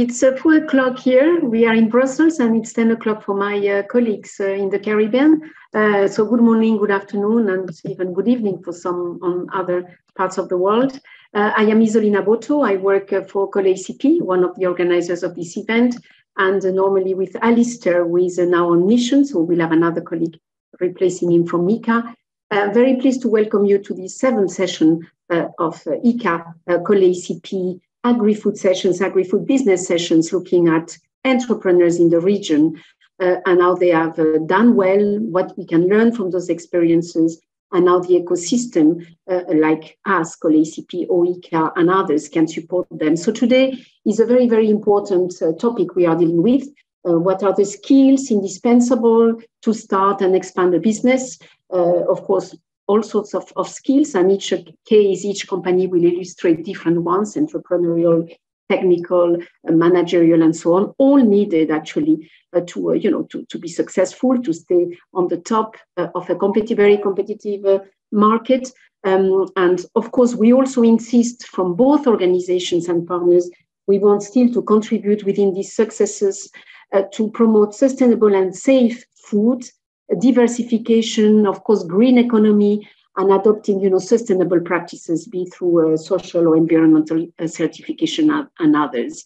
It's 2 o'clock here. We are in Brussels, and it's 10 o'clock for my colleagues in the Caribbean. So good morning, good afternoon, and even good evening for some on other parts of the world. I am Isolina BOTO. I work for COLEACP, one of the organizers of this event, and normally with Alistair, who is now on mission, so we'll have another colleague replacing him from IICA. Very pleased to welcome you to the 7th session of IICA-COLEACP Agri-Food Sessions, Agri-Food Business Sessions, looking at entrepreneurs in the region and how they have done well, what we can learn from those experiences, and how the ecosystem, like us, COLEACP, IICA, and others can support them. So today is a very, very important topic we are dealing with. What are the skills indispensable to start and expand a business? Of course, all sorts of skills, and each case, each company will illustrate different ones: entrepreneurial, technical, managerial, and so on, all needed actually to be successful, to stay on the top of a very competitive market. And of course, we also insist from both organizations and partners, we want still to contribute within these successes to promote sustainable and safe food, diversification, of course, green economy, and adopting, sustainable practices, be through social or environmental certification and others.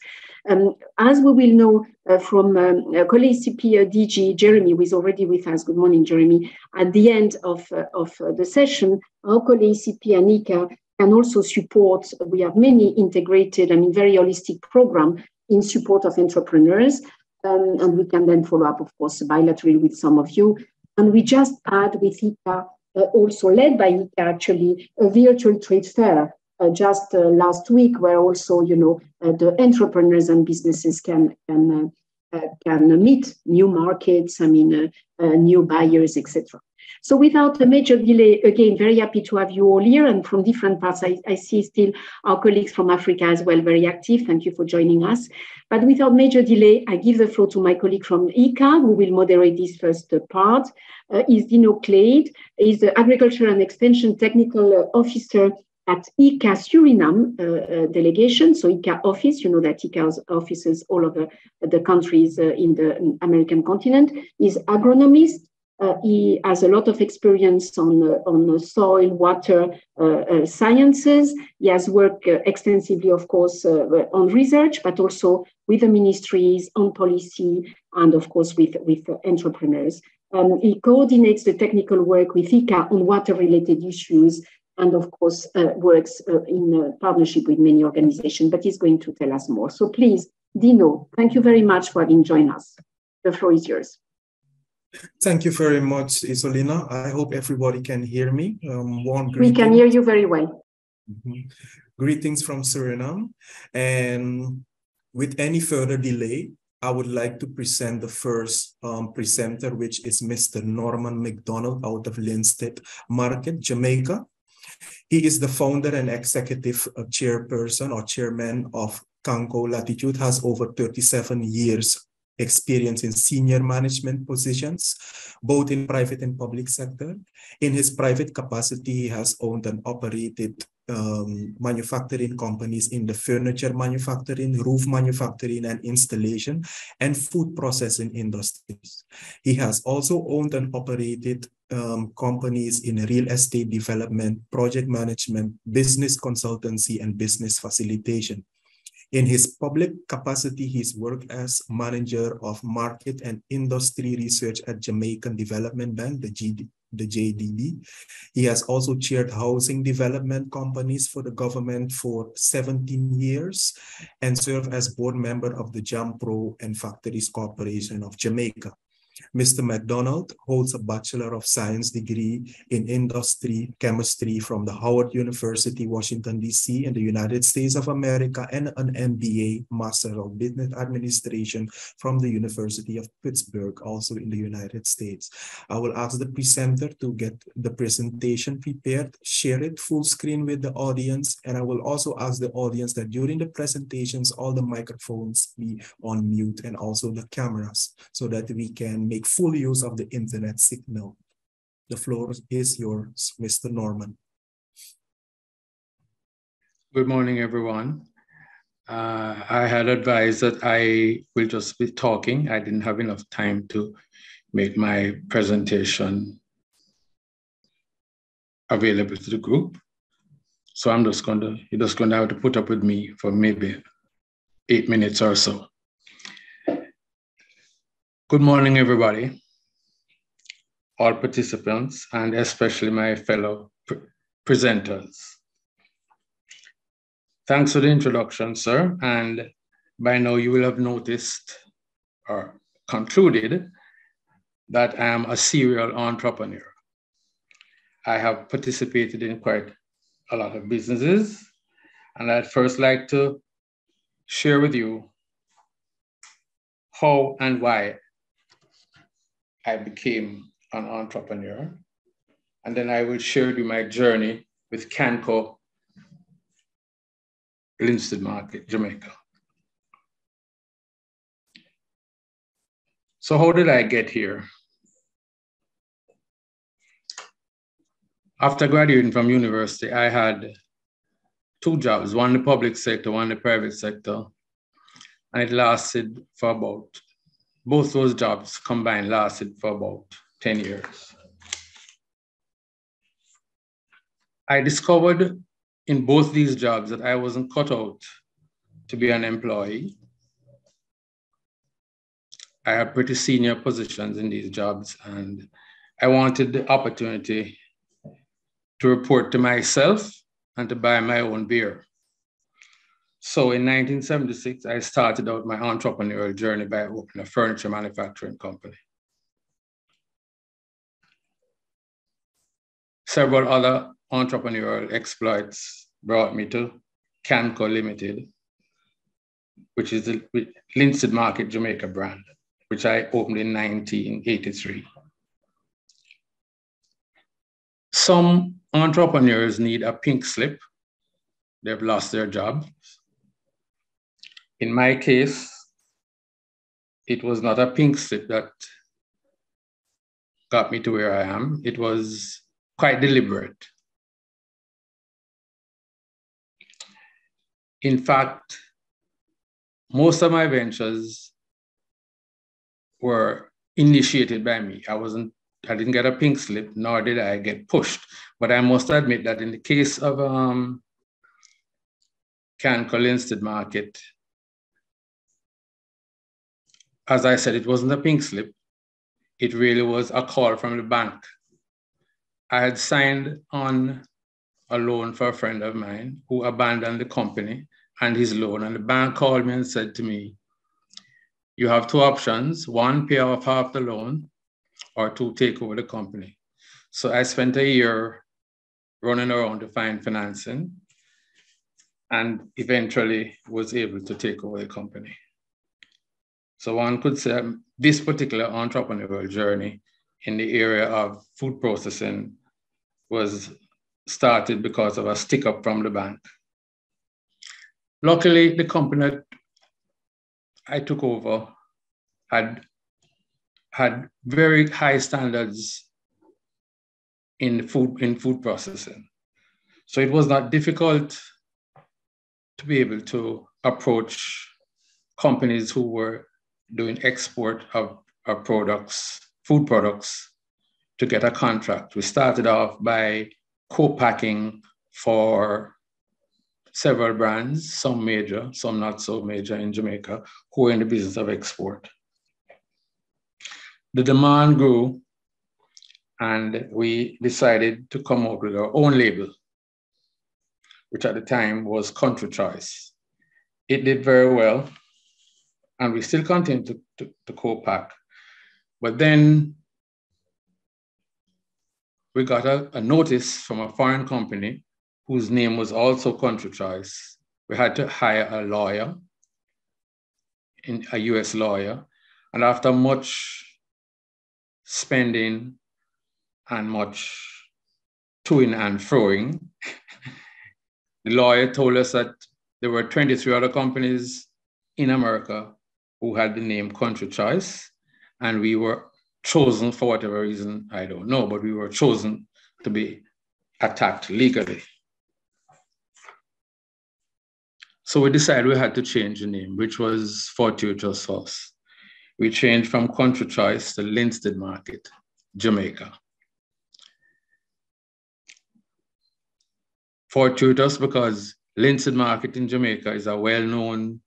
As we will know from COLEACP DG, Jeremy, who is already with us. Good morning, Jeremy. At the end of the session, our COLEACP and IICA can also support. We have many integrated, very holistic program in support of entrepreneurs. And we can then follow up, of course, bilaterally with some of you. And we just had with IICA, also led by IICA actually, a virtual trade fair just last week, where also, the entrepreneurs and businesses can meet new markets, new buyers, etc. So without a major delay, again, very happy to have you all here, and from different parts. I see still our colleagues from Africa as well, very active. Thank you for joining us. But without major delay, I give the floor to my colleague from IICA, who will moderate this first part. Is Dino Clayde. He's the Agriculture and Extension Technical Officer at IICA Suriname delegation. So IICA office, that IICA has offices all over the countries in the American continent. He's agronomist. He has a lot of experience on soil, water sciences. He has worked extensively, of course, on research, but also with the ministries, on policy, and of course with entrepreneurs. He coordinates the technical work with IICA on water-related issues, and of course works in partnership with many organizations, but he's going to tell us more. So please, Dino, thank you very much for having joined us. The floor is yours. Thank you very much, Isolina. I hope everybody can hear me. Warm greetings. We can hear you very well. Greetings from Suriname. And with any further delay, I would like to present the first presenter, which is Mr. Norman McDonald out of Linstead Market, Jamaica. He is the founder and executive chairperson or chairman of Kanko Latitude, has over 37 years experience in senior management positions, both in private and public sector. In his private capacity, he has owned and operated manufacturing companies in the furniture manufacturing, roof manufacturing and installation, and food processing industries. He has also owned and operated companies in real estate development, project management, business consultancy, and business facilitation. In his public capacity, he's worked as manager of market and industry research at Jamaican Development Bank, the JDB. He has also chaired housing development companies for the government for 17 years and served as board member of the Jampro and Factories Corporation of Jamaica. Mr. McDonald holds a Bachelor of Science degree in Industry Chemistry from the Howard University, Washington, D.C. in the United States of America, and an MBA, Master of Business Administration from the University of Pittsburgh, also in the United States. I will ask the presenter to get the presentation prepared, share it full screen with the audience, and I will also ask the audience that during the presentations, all the microphones be on mute and also the cameras so that we can make full use of the internet signal. The floor is yours, Mr. Norman. Good morning, everyone. I had advised that I will just be talking. I didn't have enough time to make my presentation available to the group. So you're just going to have to put up with me for maybe 8 minutes or so. Good morning, everybody, all participants, and especially my fellow presenters. Thanks for the introduction, sir. And by now you will have noticed or concluded that I am a serial entrepreneur. I have participated in quite a lot of businesses, and I'd first like to share with you how and why I became an entrepreneur. And then I will share with you my journey with CANCO Linstead Market, Jamaica. So how did I get here? After graduating from university, I had 2 jobs, one in the public sector, one in the private sector. And it lasted for about, both those jobs combined lasted for about 10 years. I discovered in both these jobs that I wasn't cut out to be an employee. I had pretty senior positions in these jobs, and I wanted the opportunity to report to myself and to buy my own beer. So in 1976, I started out my entrepreneurial journey by opening a furniture manufacturing company. Several other entrepreneurial exploits brought me to CANCO Limited, which is the Linstead Market Jamaica brand, which I opened in 1983. Some entrepreneurs need a pink slip. They've lost their job. In my case, it was not a pink slip that got me to where I am. It was quite deliberate. In fact, most of my ventures were initiated by me. I didn't get a pink slip, nor did I get pushed. But I must admit that in the case of CANCO Linstead Market, as I said, it wasn't a pink slip. It really was a call from the bank. I had signed on a loan for a friend of mine who abandoned the company and his loan. And the bank called me and said to me, you have 2 options. 1, pay off half the loan, or 2, take over the company. So I spent a year running around to find financing and eventually was able to take over the company. So one could say this particular entrepreneurial journey in the area of food processing was started because of a stick up from the bank. Luckily, the company that I took over had very high standards in food processing. So it was not difficult to be able to approach companies who were doing export of products, food products, to get a contract. We started off by co-packing for several brands, some major, some not so major in Jamaica, who were in the business of export. The demand grew, and we decided to come up with our own label, which at the time was Country Choice. It did very well, and we still continue to co-pack. But then we got a notice from a foreign company whose name was also Country Choice. We had to hire a lawyer, a US lawyer, and after much spending and much toing and froing, the lawyer told us that there were 23 other companies in America who had the name Country Choice, and we were chosen for whatever reason, I don't know, but we were chosen to be attacked legally. So we decided we had to change the name, which was fortuitous sauce. We changed from Country Choice to Linstead Market, Jamaica. Fortuitous because Linstead Market in Jamaica is a well-known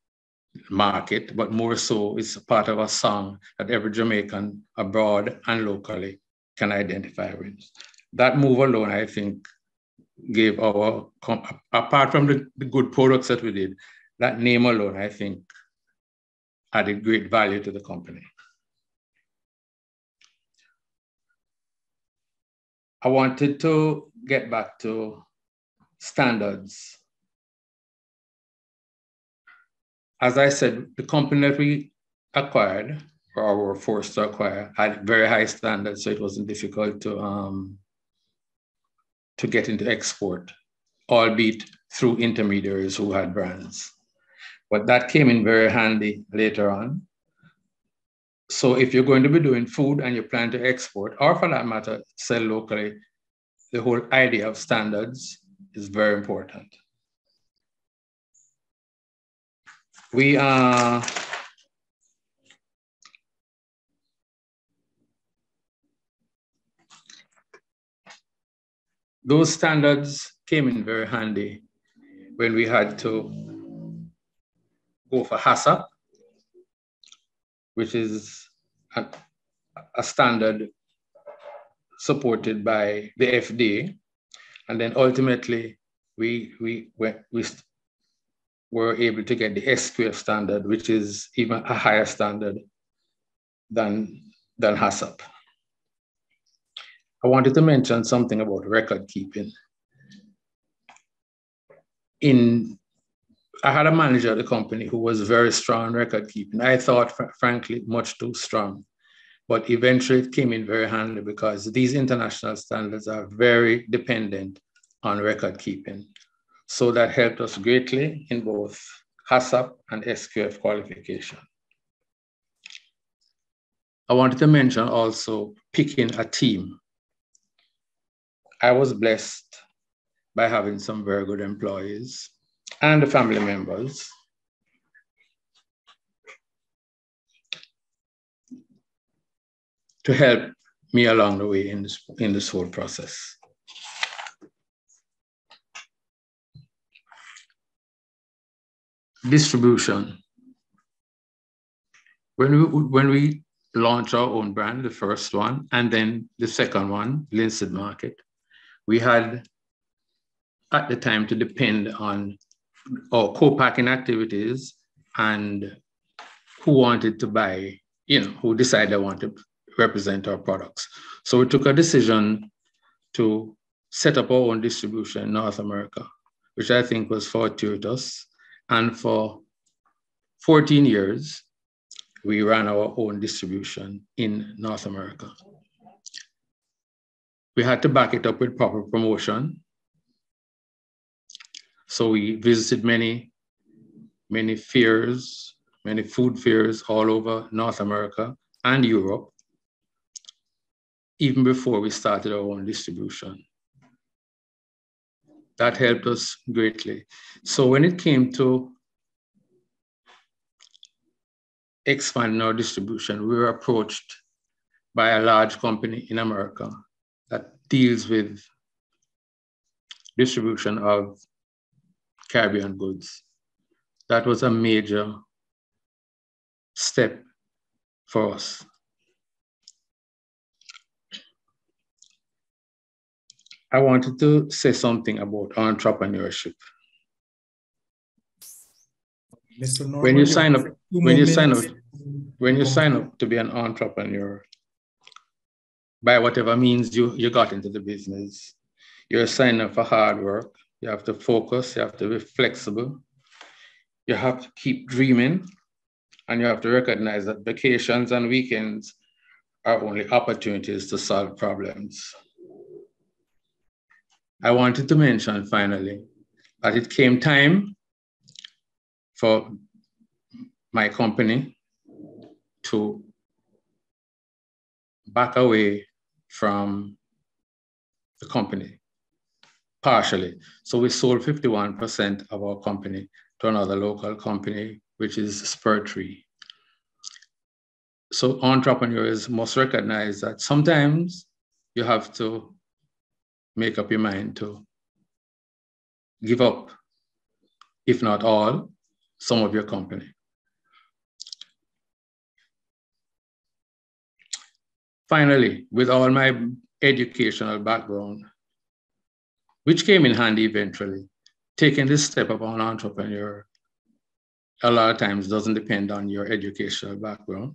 market, but more so it's a part of a song that every Jamaican abroad and locally can identify with. That move alone, I think, gave our, apart from the good products that we did, that name alone, I think, added great value to the company. I wanted to get back to standards. As I said, the company that we acquired, or were forced to acquire, had very high standards, so it wasn't difficult to get into export, albeit through intermediaries who had brands. But that came in very handy later on. So if you're going to be doing food and you plan to export, or for that matter, sell locally, the whole idea of standards is very important. Those standards came in very handy when we had to go for HACCP, which is a standard supported by the FDA. And then ultimately, we were able to get the SQF standard, which is even a higher standard than HACCP. I wanted to mention something about record keeping. I had a manager at the company who was very strong on record keeping. I thought, frankly, much too strong. But eventually it came in very handy because these international standards are very dependent on record keeping. So that helped us greatly in both HACCP and SQF qualification. I wanted to mention also picking a team. I was blessed by having some very good employees and the family members. To help me along the way in this whole process. Distribution. When we launched our own brand, the first one, and then the second one, Linstead Market, we had at the time to depend on our co-packing activities and who wanted to buy, who decided they wanted to represent our products. So we took a decision to set up our own distribution in North America, which I think was fortuitous. And for 14 years, we ran our own distribution in North America. We had to back it up with proper promotion. So we visited many fairs, many food fairs all over North America and Europe, even before we started our own distribution. That helped us greatly. So when it came to expanding our distribution, we were approached by a large company in America that deals with distribution of Caribbean goods. That was a major step for us. I wanted to say something about entrepreneurship. Mr. Norman, When you sign up to be an entrepreneur, by whatever means you got into the business, you're signing up for hard work. You have to focus, you have to be flexible, you have to keep dreaming, and you have to recognize that vacations and weekends are only opportunities to solve problems. I wanted to mention finally that it came time for my company to back away from the company partially. So we sold 51% of our company to another local company, which is Spur3. So entrepreneurs must recognize that sometimes you have to make up your mind to give up, if not all, some of your company. Finally, with all my educational background, which came in handy eventually, taking this step of an entrepreneur a lot of times doesn't depend on your educational background.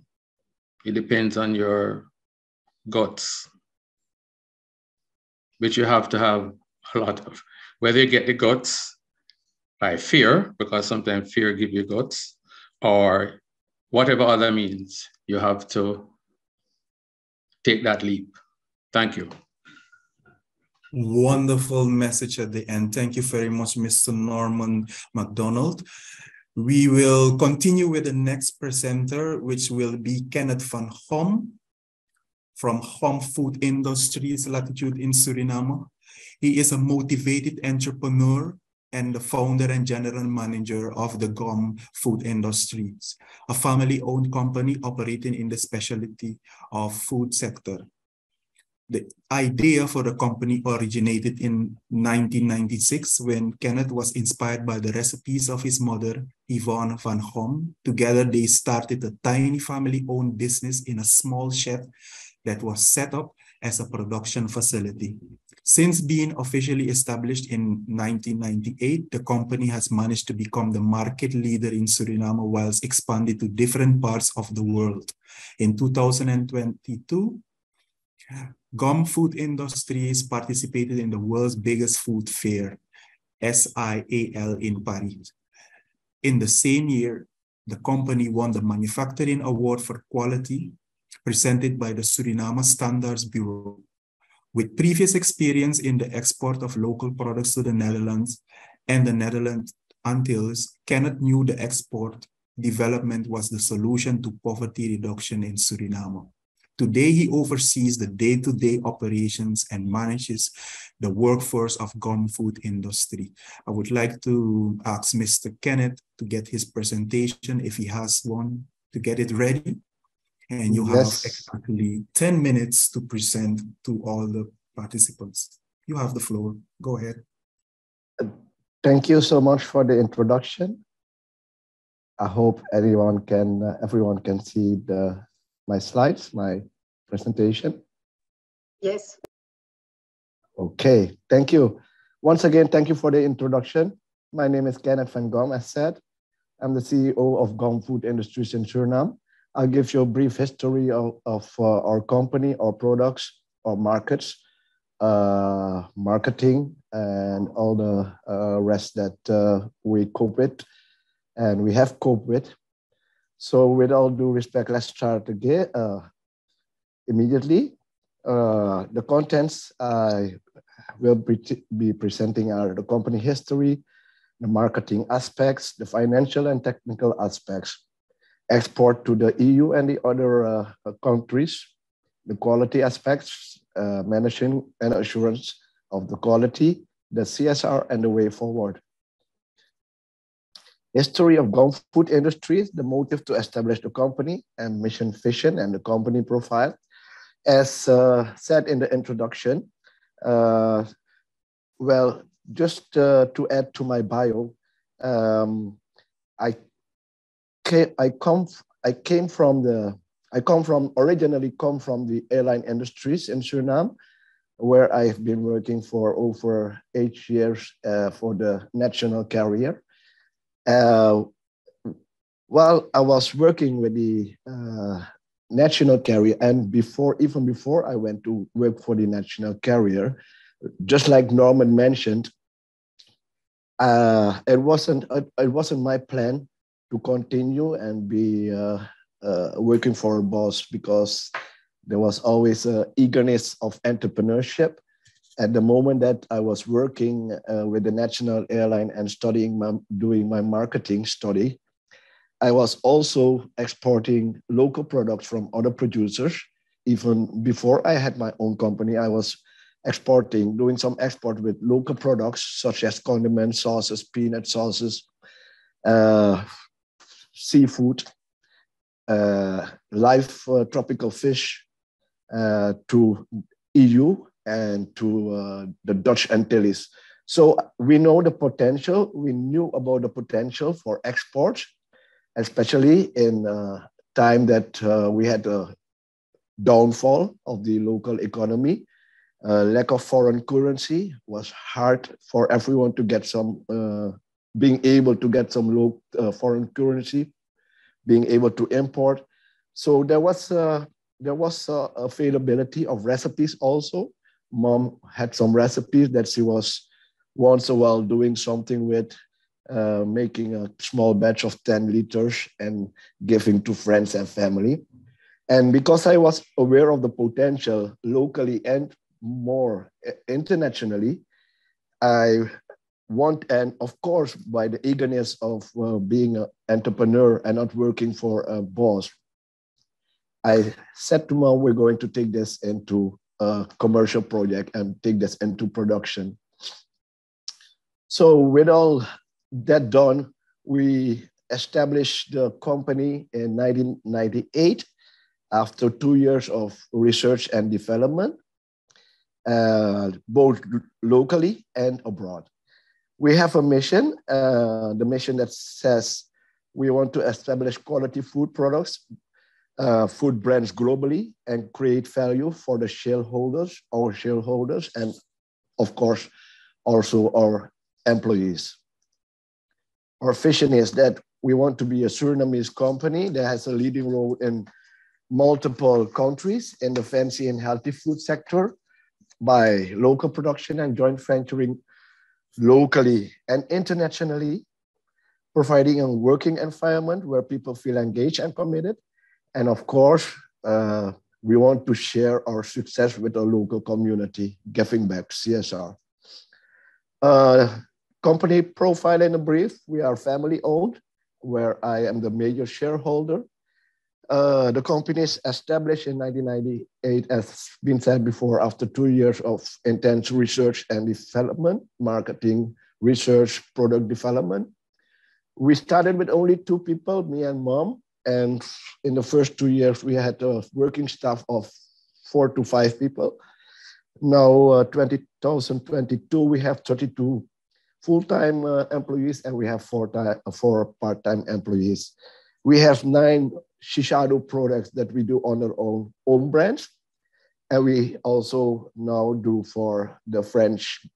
It depends on your guts, which you have to have a lot of. Whether you get the guts by fear, because sometimes fear gives you guts, or whatever other means, you have to take that leap. Thank you. Wonderful message at the end. Thank you very much, Mr. Norman McDonald. We will continue with the next presenter, which will be Kenneth van Hom from Hom Food Industries Latitude in Suriname. He is a motivated entrepreneur and the founder and general manager of the GOM Food Industries, a family-owned company operating in the specialty of food sector. The idea for the company originated in 1996 when Kenneth was inspired by the recipes of his mother, Yvonne van Hom. Together, they started a tiny family-owned business in a small shed that was set up as a production facility. Since being officially established in 1998, the company has managed to become the market leader in Suriname whilst expanding to different parts of the world. In 2022, GOM Food Industries participated in the world's biggest food fair, SIAL in Paris. In the same year, the company won the Manufacturing Award for Quality, presented by the Suriname Standards Bureau. With previous experience in the export of local products to the Netherlands and the Netherlands Antilles, Kenneth knew the export development was the solution to poverty reduction in Suriname. Today, he oversees the day-to-day operations and manages the workforce of GOM Food Industry. I would like to ask Mr. Kenneth to get his presentation, if he has one, to get it ready. And you have exactly 10 minutes to present to all the participants. You have the floor. Go ahead. Thank you so much for the introduction. I hope everyone can see my slides, my presentation. Yes. Okay, thank you. Once again, thank you for the introduction. My name is Kenneth van Gom, as said. I'm the CEO of GOM Food Industries in Suriname. I'll give you a brief history of our company, our products, our markets, marketing, and all the rest that we cope with and we have coped with. So with all due respect, let's start again immediately. The contents I will be presenting are the company history, the marketing aspects, the financial and technical aspects, export to the EU and the other countries, the quality aspects, managing and assurance of the quality, the CSR, and the way forward. History of GOM Food Industries, the motive to establish the company, and mission, vision, and the company profile. As said in the introduction, well, just to add to my bio, originally come from the airline industries in Suriname, where I've been working for over 8 years for the national carrier. While I was working with the national carrier, and even before I went to work for the national carrier, just like Norman mentioned, it wasn't my plan to continue and be working for a boss, because there was always an eagerness of entrepreneurship. At the moment that I was working with the national airline and doing my marketing study, I was also exporting local products from other producers. Even before I had my own company, I was doing some export with local products such as condiment sauces, peanut sauces, seafood, live tropical fish to EU and to the Dutch Antilles. So we know the potential, we knew about the potential for exports, especially in time that we had a downfall of the local economy. Lack of foreign currency was hard for everyone to get some, being able to get some low foreign currency, being able to import. So there was availability of recipes also. Mom had some recipes that she was once a while doing something with, making a small batch of 10 liters and giving to friends and family. And because I was aware of the potential locally and more internationally, I want, and of course, by the eagerness of being an entrepreneur and not working for a boss, I said to Mom, we're going to take this into a commercial project and take this into production. So with all that done, we established the company in 1998 after 2 years of research and development, both locally and abroad. We have a mission, the mission that says we want to establish quality food products, food brands globally, and create value for the shareholders, our shareholders, and of course, also our employees. Our vision is that we want to be a Surinamese company that has a leading role in multiple countries in the fancy and healthy food sector by local production and joint venturing locally and internationally, providing a working environment where people feel engaged and committed. And of course, we want to share our success with our local community, giving back, CSR. Company profile in a brief, we are family owned, where I am the major shareholder. The company is established in 1998, as been said before, after 2 years of intense research and development, marketing, research, product development. We started with only 2 people, me and Mom. And in the first 2 years, we had a working staff of 4 to 5 people. Now, 2022, we have 32 full-time employees, and we have 4 part-time employees. We have 9 Shishado products that we do on our own brands. And we also now do for the French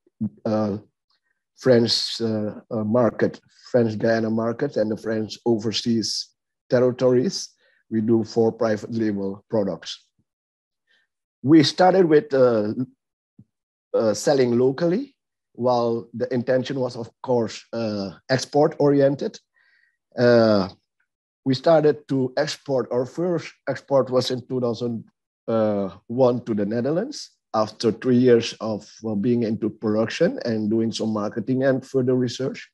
market, French Guyana market, and the French overseas territories. We do 4 private label products. We started with selling locally, while the intention was, of course, export oriented. We started to export. Our first export was in 2001 to the Netherlands after 3 years of being into production and doing some marketing and further research.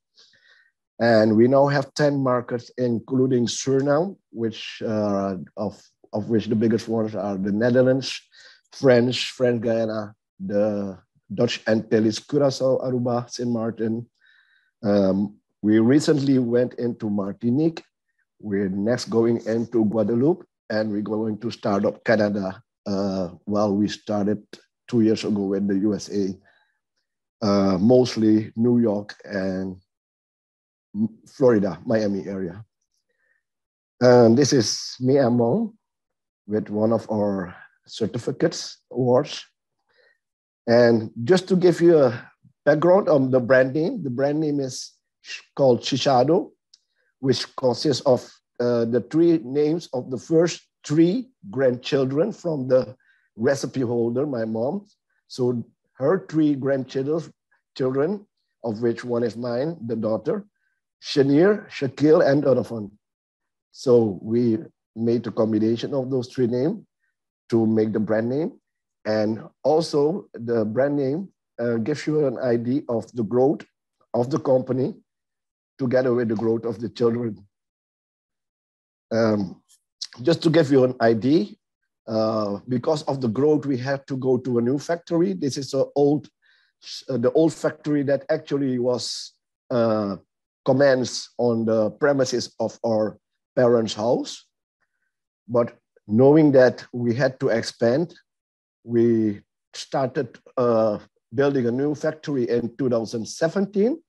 And we now have 10 markets, including Suriname, which of which the biggest ones are the Netherlands, French Guyana, the Dutch Antilles, Curaçao, Aruba, Saint Martin. We recently went into Martinique. We're next going into Guadeloupe, and we're going to start up Canada. Well, we started 2 years ago with the USA, mostly New York and Florida, Miami area. This is me and Mom with one of our certificates, awards. And just to give you a background on the brand name is called Shishado, which consists of the 3 names of the first 3 grandchildren from the recipe holder, my mom. So her 3 grandchildren, of which one is mine, the daughter, Shanir, Shakil, and Donovan. So we made a combination of those 3 names to make the brand name. And also the brand name gives you an idea of the growth of the company together with the growth of the children. Just to give you an idea, because of the growth, we had to go to a new factory. This is the old factory that actually was commence on the premises of our parents' house. But knowing that we had to expand, we started building a new factory in 2017.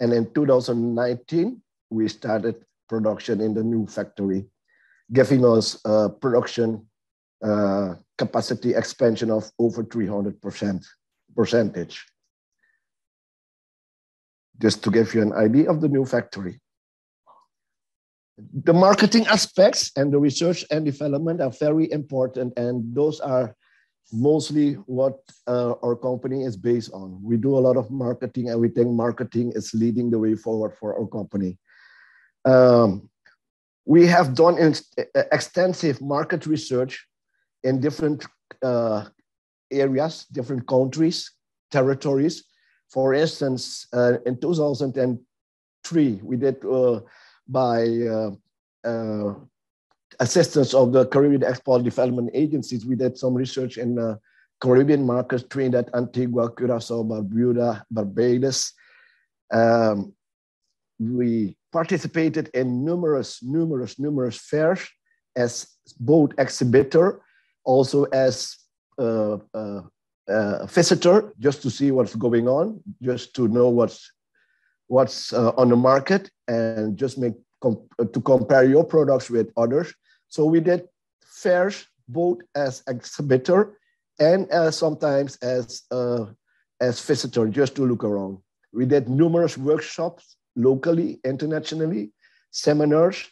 And in 2019, we started production in the new factory, giving us production capacity expansion of over 300%. Just to give you an idea of the new factory. The marketing aspects and the research and development are very important, and those are mostly what our company is based on. We do a lot of marketing, and we think marketing is leading the way forward for our company. We have done extensive market research in different areas, different countries, territories. For instance, in 2003, we did by assistance of the Caribbean Export Development Agencies, we did some research in Caribbean markets, Trinidad, Antigua, Curacao, Barbuda, Barbados. We participated in numerous fairs as both exhibitor, also as visitor, just to see what's going on, just to know what's on the market, and just to compare your products with others. So we did fairs both as exhibitor and sometimes as visitor, just to look around. We did numerous workshops locally, internationally, seminars,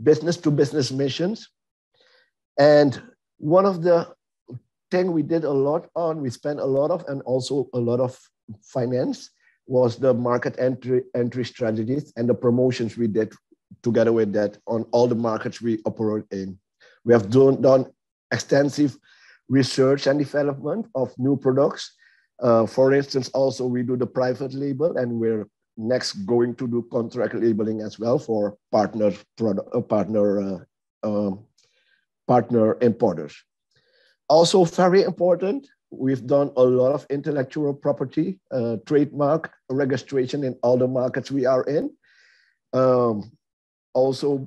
business-to-business missions. And one of the thing we did a lot on, we spent a lot of, and also a lot of finance, was the market entry strategies and the promotions we did together with that on all the markets we operate in. We have done extensive research and development of new products. For instance, also we do the private label, and we're next going to do contract labeling as well for partner importers. Also very important, we've done a lot of intellectual property, trademark registration in all the markets we are in. Also,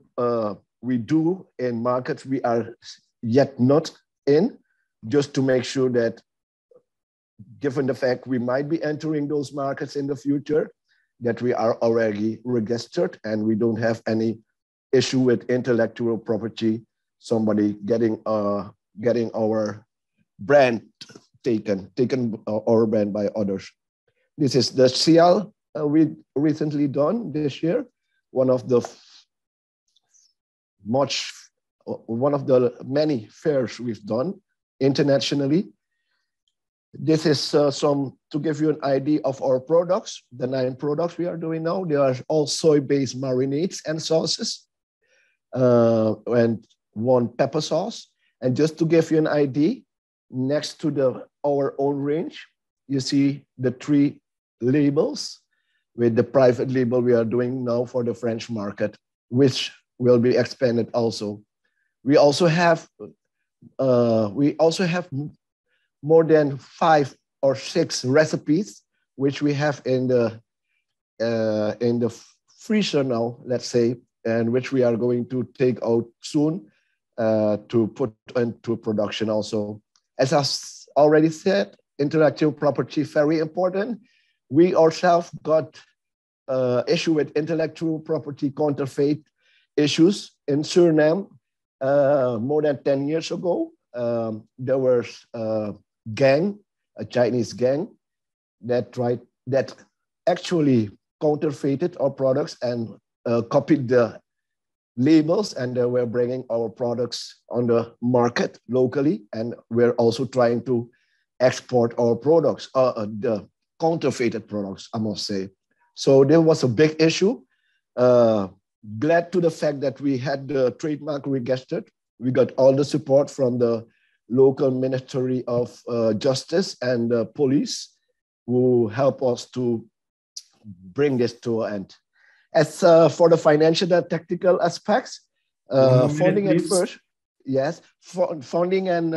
we do in markets we are yet not in, just to make sure that, given the fact we might be entering those markets in the future, that we are already registered and we don't have any issue with intellectual property, somebody getting our brand taken our brand by others. This is the CL we recently done this year, one of the many fairs we've done internationally. This is some to give you an idea of our products, the 9 products we are doing now. They are all soy-based marinades and sauces, and 1 pepper sauce. And just to give you an idea, next to our own range, you see the 3 labels with the private label we are doing now for the French market, which will be expanded also. We also have more than 5 or 6 recipes which we have in the freezer now, let's say, and which we are going to take out soon to put into production also. As I already said, intellectual property very important. We ourselves got issue with intellectual property counterfeit issues in Suriname more than 10 years ago. There was a Chinese gang that actually counterfeited our products and copied the labels, and they were bringing our products on the market locally, and we're also trying to export our products, the counterfeited products, I must say. So there was a big issue. Glad to the fact that we had the trademark registered. We got all the support from the local Ministry of Justice and the police, who help us to bring this to an end. As for the financial and technical aspects, funding at first, yes, funding and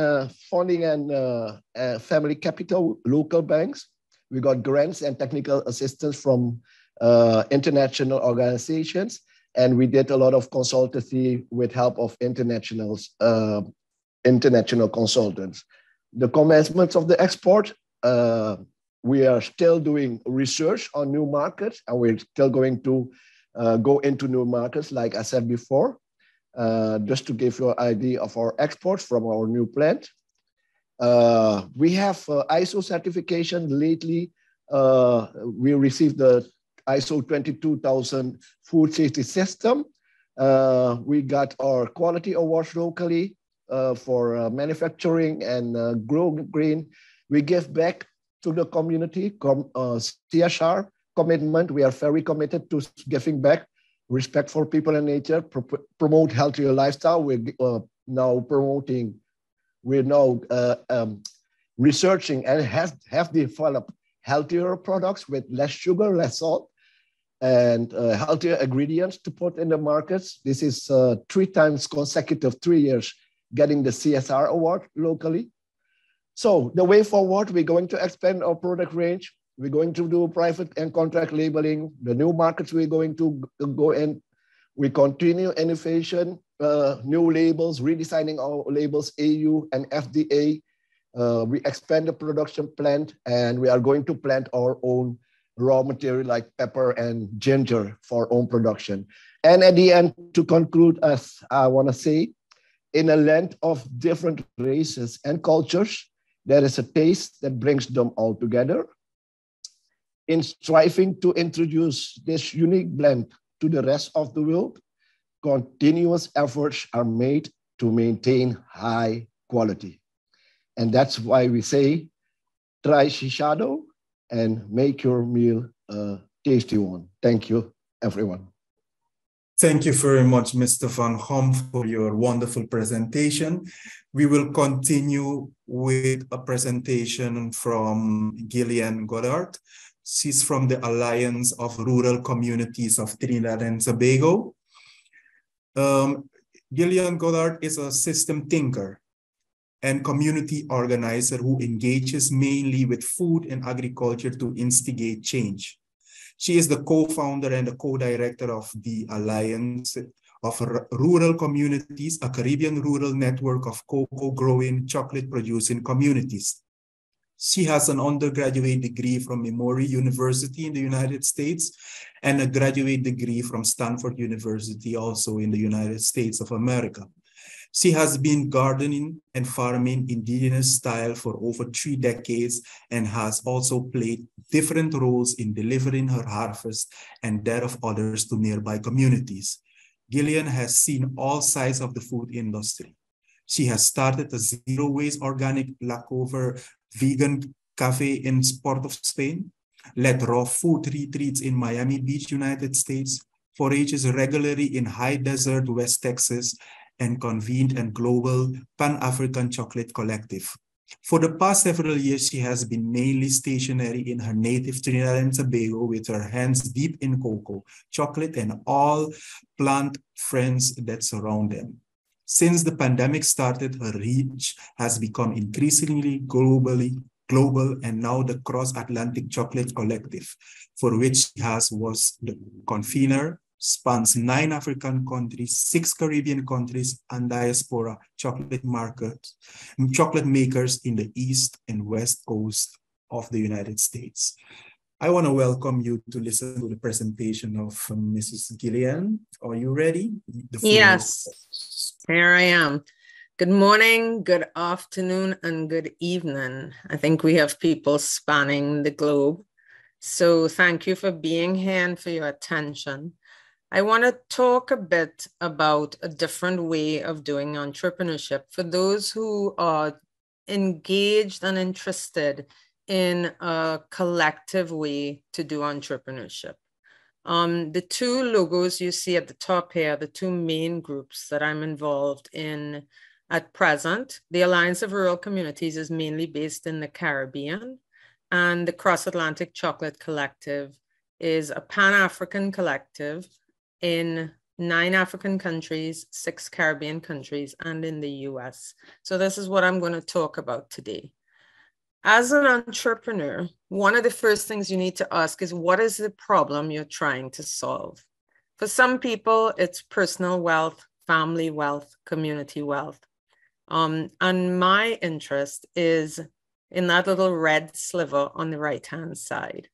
family capital, local banks. We got grants and technical assistance from international organizations, and we did a lot of consultancy with help of international consultants. The commencement of the export, we are still doing research on new markets, and we're still going to go into new markets, like I said before, just to give you an idea of our exports from our new plant. We have ISO certification lately. We received the ISO 22000 food safety system. We got our quality awards locally for manufacturing and growing green. We give back to the community, CSR commitment. We are very committed to giving back, respect for people and nature, promote healthier lifestyle. We're now researching and have developed healthier products with less sugar, less salt, and healthier ingredients to put in the markets. This is 3 times consecutive, 3 years, getting the CSR award locally. So the way forward, we're going to expand our product range. We're going to do private and contract labeling. The new markets we're going to go in. We continue innovation, new labels, redesigning our labels, AU and FDA. We expand the production plant, and we are going to plant our own raw material like pepper and ginger for own production. And at the end, to conclude, as I want to say, in a land of different races and cultures, there is a taste that brings them all together. In striving to introduce this unique blend to the rest of the world, continuous efforts are made to maintain high quality. And that's why we say, try Shishado and make your meal a tasty one. Thank you, everyone. Thank you very much, Mr. Van Hom, for your wonderful presentation. We will continue with a presentation from Gillian GODDARD. She's from the Alliance of Rural Communities of Trinidad and Tobago. Gillian GODDARD is a system thinker and community organizer who engages mainly with food and agriculture to instigate change. She is the co-founder and the co-director of the Alliance of Rural Communities, a Caribbean rural network of cocoa growing, chocolate producing communities. She has an undergraduate degree from Emory University in the United States and a graduate degree from Stanford University, also in the United States of America. She has been gardening and farming indigenous style for over 3 decades and has also played different roles in delivering her harvest and that of others to nearby communities. Gillian has seen all sides of the food industry. She has started a zero-waste organic lackover vegan cafe in Port of Spain, led raw food retreats in Miami Beach, United States, forages regularly in high desert West Texas, and convened a global Pan-African chocolate collective. For the past several years, she has been mainly stationary in her native Trinidad and Tobago with her hands deep in cocoa, chocolate, and all plant friends that surround them. Since the pandemic started, her reach has become increasingly global, and now the Cross-Atlantic Chocolate Collective, for which she was the convener, spans 9 African countries, 6 Caribbean countries, and diaspora chocolate makers in the East and West Coast of the United States. I want to welcome you to listen to the presentation of Mrs. Gillian. Are you ready? Yes, here I am. Good morning, good afternoon, and good evening. I think we have people spanning the globe. So thank you for being here and for your attention. I want to talk a bit about a different way of doing entrepreneurship for those who are engaged and interested in a collective way to do entrepreneurship. The 2 logos you see at the top here, the 2 main groups that I'm involved in at present. The Alliance of Rural Communities is mainly based in the Caribbean, and the Cross-Atlantic Chocolate Collective is a Pan-African collective in 9 African countries, 6 Caribbean countries, and in the US. So this is what I'm going to talk about today. As an entrepreneur, one of the first things you need to ask is, what is the problem you're trying to solve? For some people, it's personal wealth, family wealth, community wealth. And my interest is in that little red sliver on the right-hand side.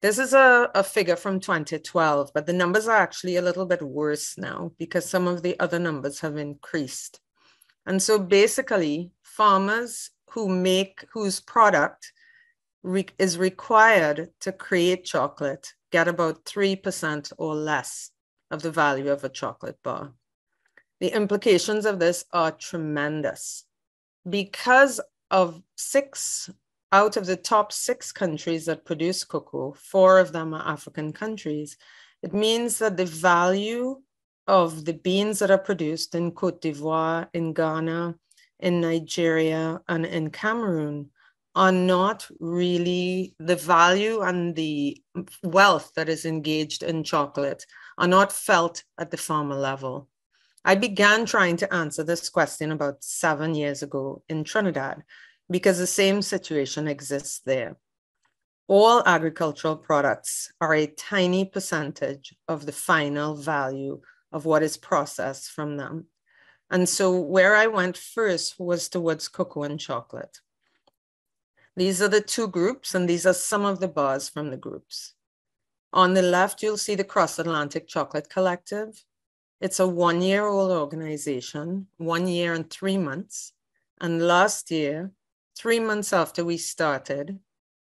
This is a figure from 2012, but the numbers are actually a little bit worse now because some of the other numbers have increased. And so basically, farmers whose product is required to create chocolate get about 3% or less of the value of a chocolate bar. The implications of this are tremendous. Because of 6 out of the top 6 countries that produce cocoa, 4 of them are African countries, it means that the value of the beans that are produced in Côte d'Ivoire, in Ghana, in Nigeria, and in Cameroon are not really the value, and the wealth that is engaged in chocolate are not felt at the farmer level. I began trying to answer this question about 7 years ago in Trinidad because the same situation exists there. All agricultural products are a tiny percentage of the final value of what is processed from them. And so where I went first was towards cocoa and chocolate. These are the 2 groups, and these are some of the bars from the groups. On the left, you'll see the Cross-Atlantic Chocolate Collective. It's a 1-year-old organization, 1 year and 3 months. And last year, 3 months after we started,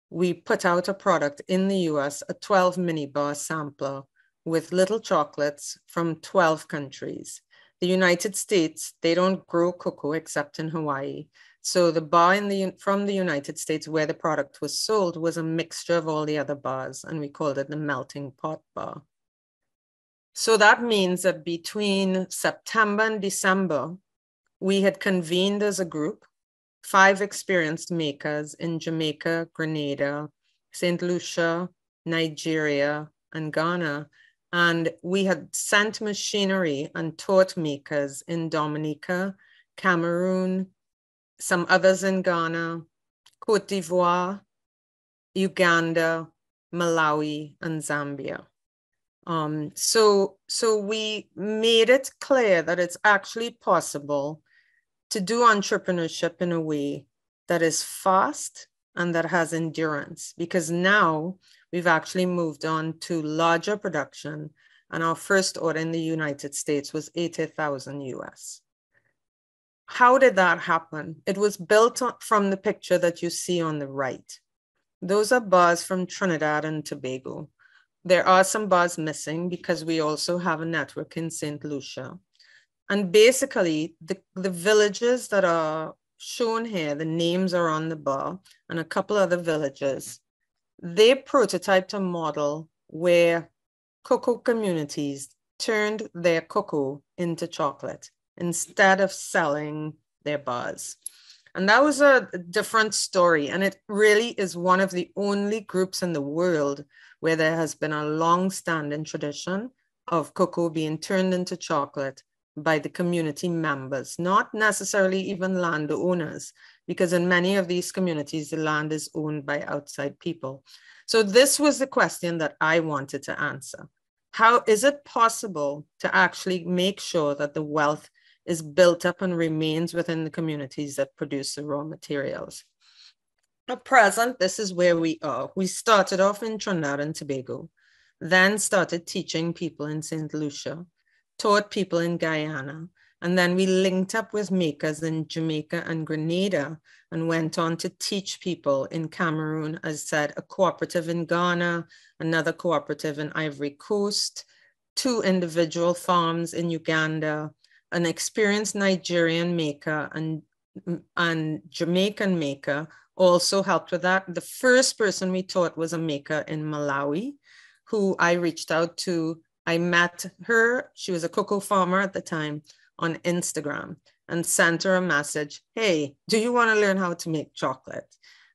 we put out a product in the US, a 12 mini bar sampler with little chocolates from 12 countries. The United States, they don't grow cocoa except in Hawaii. So the bar from the United States where the product was sold was a mixture of all the other bars, and we called it the melting pot bar. So that means that between September and December, we had convened as a group 5 experienced makers in Jamaica, Grenada, St. Lucia, Nigeria, and Ghana. And we had sent machinery and taught makers in Dominica, Cameroon, some others in Ghana, Côte d'Ivoire, Uganda, Malawi, and Zambia. So we made it clear that it's actually possible to do entrepreneurship in a way that is fast and that has endurance, because now we've actually moved on to larger production, and our first order in the United States was 80,000 US. How did that happen? It was built from the picture that you see on the right. Those are bars from Trinidad and Tobago. There are some bars missing because we also have a network in St. Lucia. And basically, the villages that are shown here, the names are on the bar, and a couple other villages, they prototyped a model where cocoa communities turned their cocoa into chocolate instead of selling their bars. And that was a different story. And it really is one of the only groups in the world where there has been a long-standing tradition of cocoa being turned into chocolate by the community members, not necessarily even landowners, because in many of these communities, the land is owned by outside people. So this was the question that I wanted to answer. How is it possible to actually make sure that the wealth is built up and remains within the communities that produce the raw materials? At present, this is where we are. We started off in Trinidad and Tobago, then started teaching people in St. Lucia, taught people in Guyana, and then we linked up with makers in Jamaica and Grenada and went on to teach people in Cameroon, as said, a cooperative in Ghana, another cooperative in Ivory Coast, 2 individual farms in Uganda, an experienced Nigerian maker and Jamaican maker also helped with that. The first person we taught was a maker in Malawi, who I reached out to. I met her, she was a cocoa farmer at the time, on Instagram, and sent her a message, hey, do you want to learn how to make chocolate?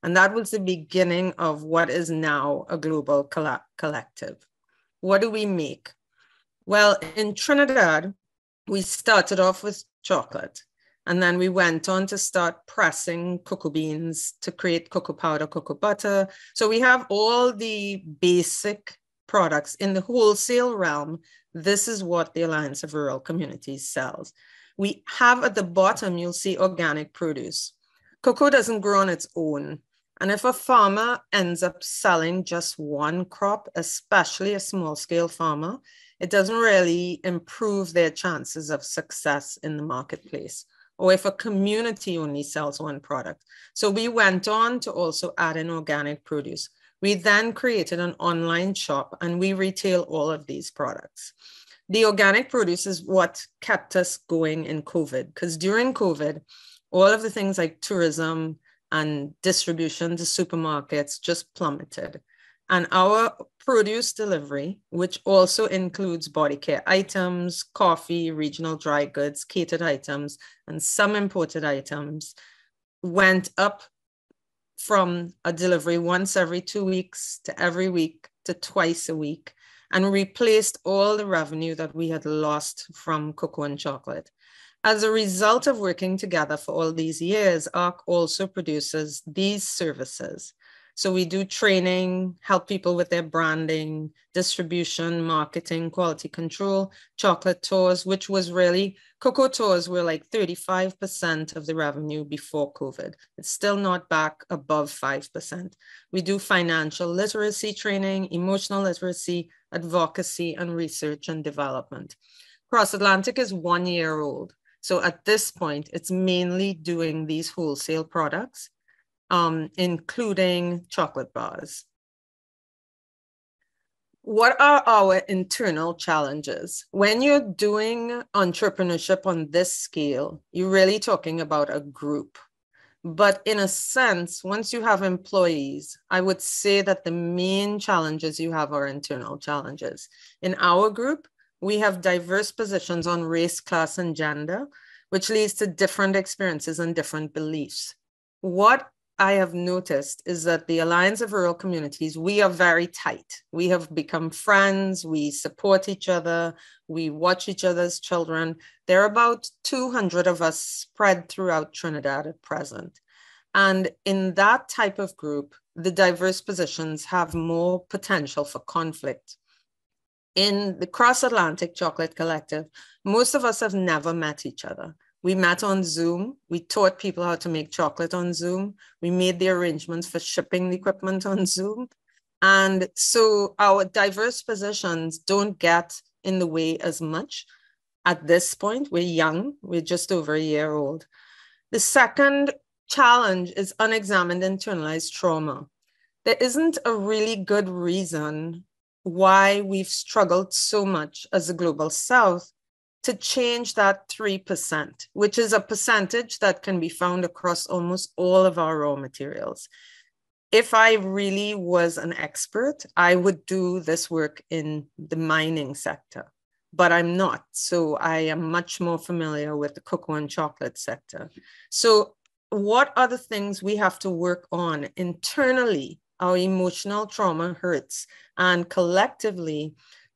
And that was the beginning of what is now a global collective. What do we make? Well, in Trinidad, we started off with chocolate. And then we went on to start pressing cocoa beans to create cocoa powder, cocoa butter. So we have all the basic products in the wholesale realm. This is what the Alliance of Rural Communities sells. We have at the bottom, you'll see organic produce. Cocoa doesn't grow on its own. And if a farmer ends up selling just one crop, especially a small scale farmer, it doesn't really improve their chances of success in the marketplace. Or if a community only sells one product. So we went on to also add in organic produce. We then created an online shop and we retail all of these products. The organic produce is what kept us going in COVID, because during COVID, all of the things like tourism and distribution to supermarkets just plummeted. And our produce delivery, which also includes body care items, coffee, regional dry goods, catered items, and some imported items, went up from a delivery once every 2 weeks to every week to twice a week, and replaced all the revenue that we had lost from cocoa and chocolate. As a result of working together for all these years, ARC also produces these services. So we do training, help people with their branding, distribution, marketing, quality control, chocolate tours, which was really, cocoa tours were like 35% of the revenue before COVID. It's still not back above 5%. We do financial literacy training, emotional literacy, advocacy, and research and development. Cross Atlantic is 1 year old. So at this point, it's mainly doing these wholesale products, including chocolate bars. What are our internal challenges? When you're doing entrepreneurship on this scale, you're really talking about a group. But in a sense, once you have employees, I would say that the main challenges you have are internal challenges. In our group, we have diverse positions on race, class, and gender, which leads to different experiences and different beliefs. What I have noticed is that the Alliance of Rural Communities, we are very tight. We have become friends, we support each other, we watch each other's children. There are about 200 of us spread throughout Trinidad at present. And in that type of group, the diverse positions have more potential for conflict. In the Cross Atlantic Chocolate Collective, most of us have never met each other. We met on Zoom. We taught people how to make chocolate on Zoom. We made the arrangements for shipping the equipment on Zoom. And so our diverse positions don't get in the way as much. At this point, we're young. We're just over a year old. The second challenge is unexamined internalized trauma. There isn't a really good reason why we've struggled so much as a Global South to change that 3%, which is a percentage that can be found across almost all of our raw materials. If I really was an expert, I would do this work in the mining sector, but I'm not. So I am much more familiar with the cocoa and chocolate sector. So what are the things we have to work on internally? Our emotional trauma hurts, and collectively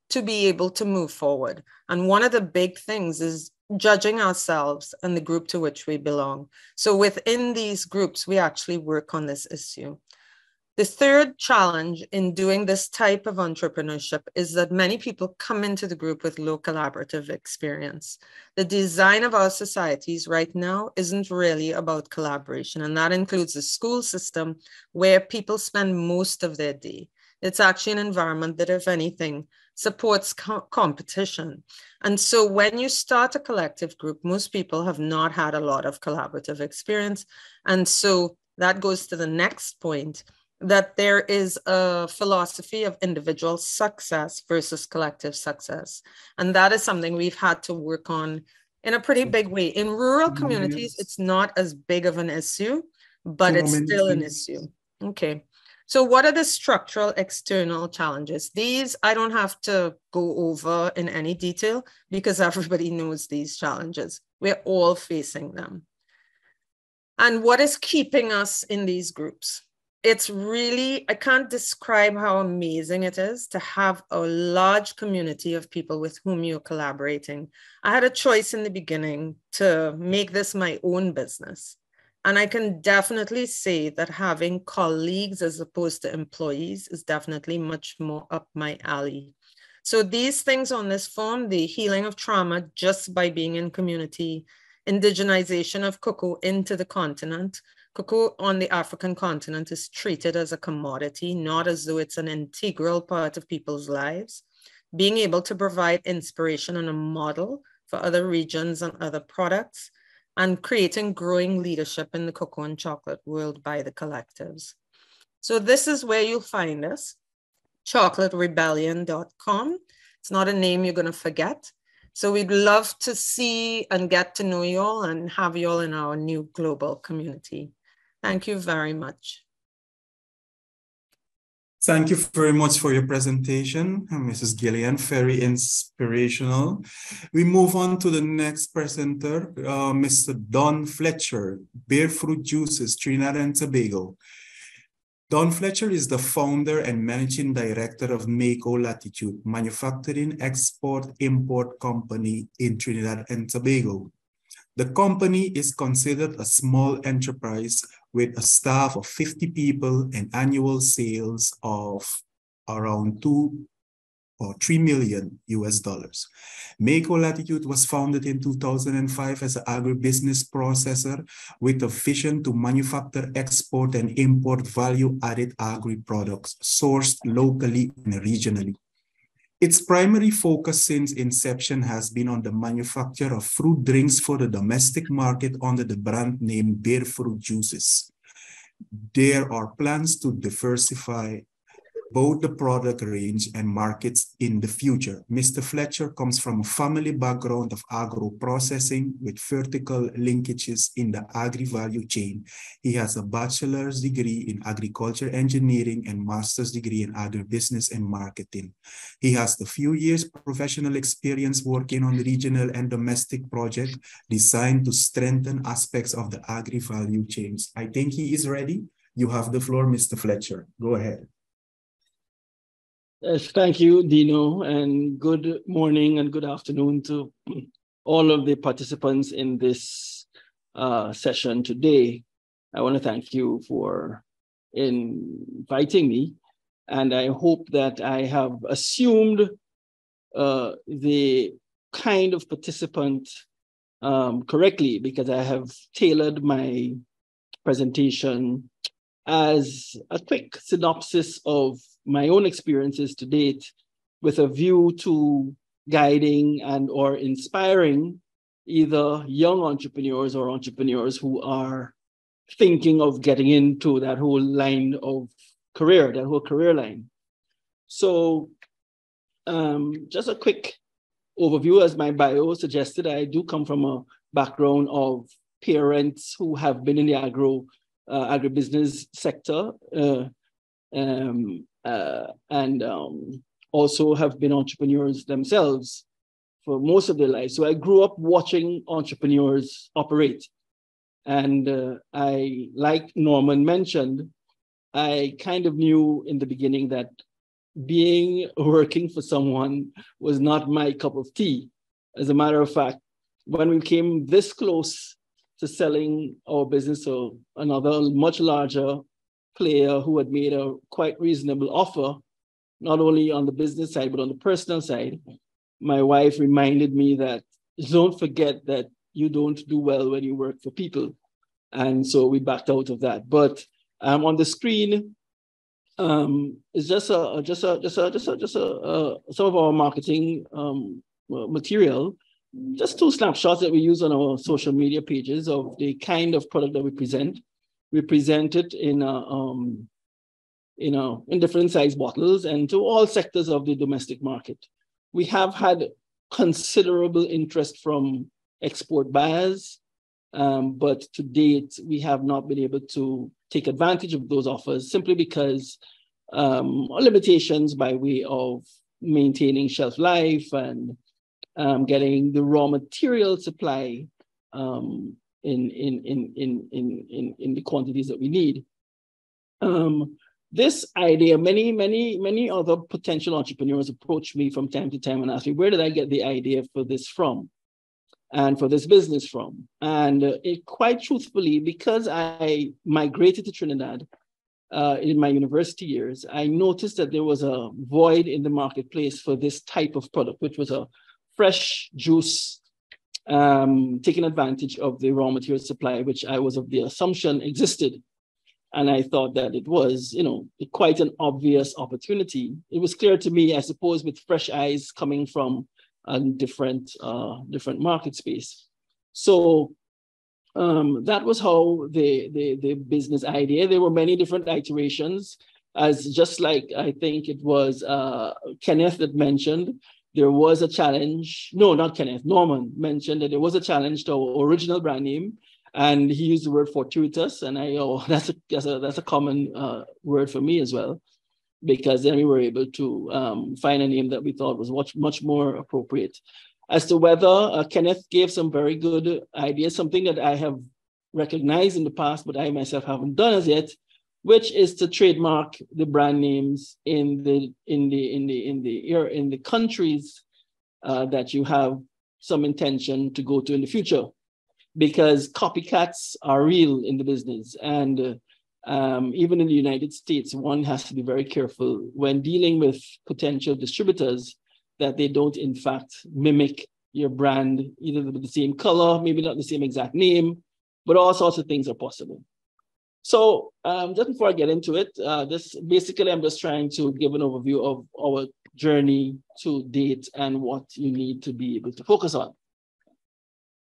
to be able to move forward. And one of the big things is judging ourselves and the group to which we belong. So within these groups, we actually work on this issue. The third challenge in doing this type of entrepreneurship is that many people come into the group with low collaborative experience. The design of our societies right now isn't really about collaboration, and that includes the school system where people spend most of their day. It's actually an environment that, if anything, supports competition. And so when you start a collective group, most people have not had a lot of collaborative experience. And so that goes to the next point, that there is a philosophy of individual success versus collective success. And that is something we've had to work on in a pretty big way. In rural communities, it's not as big of an issue, but it's still an issue. Okay. So what are the structural external challenges? These I don't have to go over in any detail because everybody knows these challenges. We're all facing them. And what is keeping us in these groups? it's really, I can't describe how amazing it is to have a large community of people with whom you're collaborating. I had a choice in the beginning to make this my own business. And I can definitely say that having colleagues as opposed to employees is definitely much more up my alley. So these things on this form, the healing of trauma just by being in community, indigenization of cocoa into the continent. Cocoa on the African continent is treated as a commodity, not as though it's an integral part of people's lives. Being able to provide inspiration and a model for other regions and other products, and creating growing leadership in the cocoa and chocolate world by the collectives. So this is where you'll find us, chocolaterebellion.com. It's not a name you're going to forget. So we'd love to see and get to know you all and have you all in our new global community. Thank you very much. Thank you very much for your presentation, Mrs. Gillian, very inspirational. We move on to the next presenter, Mr. Don Fletcher, BareFruit Juices, Trinidad and Tobago. Don Fletcher is the founder and managing director of Mako Latitude, manufacturing, export, import company in Trinidad and Tobago. The company is considered a small enterprise with a staff of 50 people and annual sales of around $2 or $3 million US. Mako Latitude was founded in 2005 as an agribusiness processor with a vision to manufacture, export, and import value-added agri-products sourced locally and regionally. Its primary focus since inception has been on the manufacture of fruit drinks for the domestic market under the brand name BareFruit Juices. There are plans to diversify both the product range and markets in the future. Mr. Fletcher comes from a family background of agro-processing with vertical linkages in the agri-value chain. He has a bachelor's degree in agriculture engineering and master's degree in agribusiness and marketing. He has a few years professional experience working on regional and domestic projects designed to strengthen aspects of the agri-value chains. I think he is ready. You have the floor, Mr. Fletcher. Go ahead. Yes, thank you, Dino, and good morning and good afternoon to all of the participants in this session today. I want to thank you for inviting me, and I hope that I have assumed the kind of participant correctly, because I have tailored my presentation as a quick synopsis of my own experiences to date, with a view to guiding and or inspiring either young entrepreneurs or entrepreneurs who are thinking of getting into that whole line of career, that whole career line. So just a quick overview, as my bio suggested, I do come from a background of parents who have been in the agribusiness sector, and also have been entrepreneurs themselves for most of their lives. So I grew up watching entrepreneurs operate. And I, like Norman mentioned, I kind of knew in the beginning that working for someone was not my cup of tea. As a matter of fact, when we came this close to selling our business to another much larger player who had made a quite reasonable offer, not only on the business side, but on the personal side, my wife reminded me that don't forget that you don't do well when you work for people. And so we backed out of that. But on the screen is just some of our marketing material, just two snapshots that we use on our social media pages of the kind of product that we present. We present it in different size bottles and to all sectors of the domestic market. We have had considerable interest from export buyers, but to date, we have not been able to take advantage of those offers simply because limitations by way of maintaining shelf life and getting the raw material supply in the quantities that we need. This idea, many other potential entrepreneurs approach me from time to time and ask me, where did I get the idea for this from and for this business from? And quite truthfully, because I migrated to Trinidad in my university years, I noticed that there was a void in the marketplace for this type of product, which was a fresh juice, taking advantage of the raw material supply, which I was of the assumption existed. And I thought that it was, quite an obvious opportunity. It was clear to me, I suppose, with fresh eyes coming from a different market space. So that was how the business idea. There were many different iterations, as just like I think it was Kenneth that mentioned. There was a challenge. No, not Kenneth. Norman mentioned that there was a challenge to our original brand name. And he used the word fortuitous, and that's a common word for me as well, because then we were able to find a name that we thought was much more appropriate. As to whether Kenneth gave some very good ideas, something that I have recognized in the past, but I myself haven't done as yet, which is to trademark the brand names in the countries that you have some intention to go to in the future. Because copycats are real in the business. And even in the United States, one has to be very careful when dealing with potential distributors that they don't, in fact, mimic your brand, either with the same color, maybe not the same exact name, but all sorts of things are possible. So just before I get into it, basically I'm just trying to give an overview of our journey to date and what you need to be able to focus on.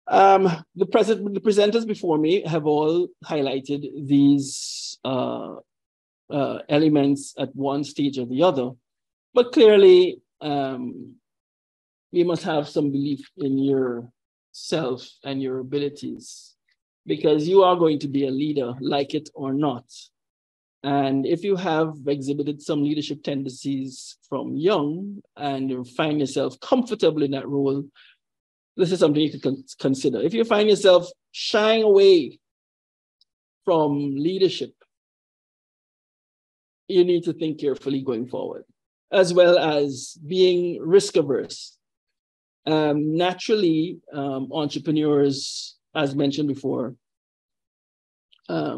The presenters before me have all highlighted these elements at one stage or the other, but clearly you must have some belief in yourself and your abilities, because you are going to be a leader, like it or not. And if you have exhibited some leadership tendencies from young and you find yourself comfortable in that role, this is something you can consider. If you find yourself shying away from leadership, you need to think carefully going forward, as well as being risk averse. Naturally, entrepreneurs, as mentioned before, are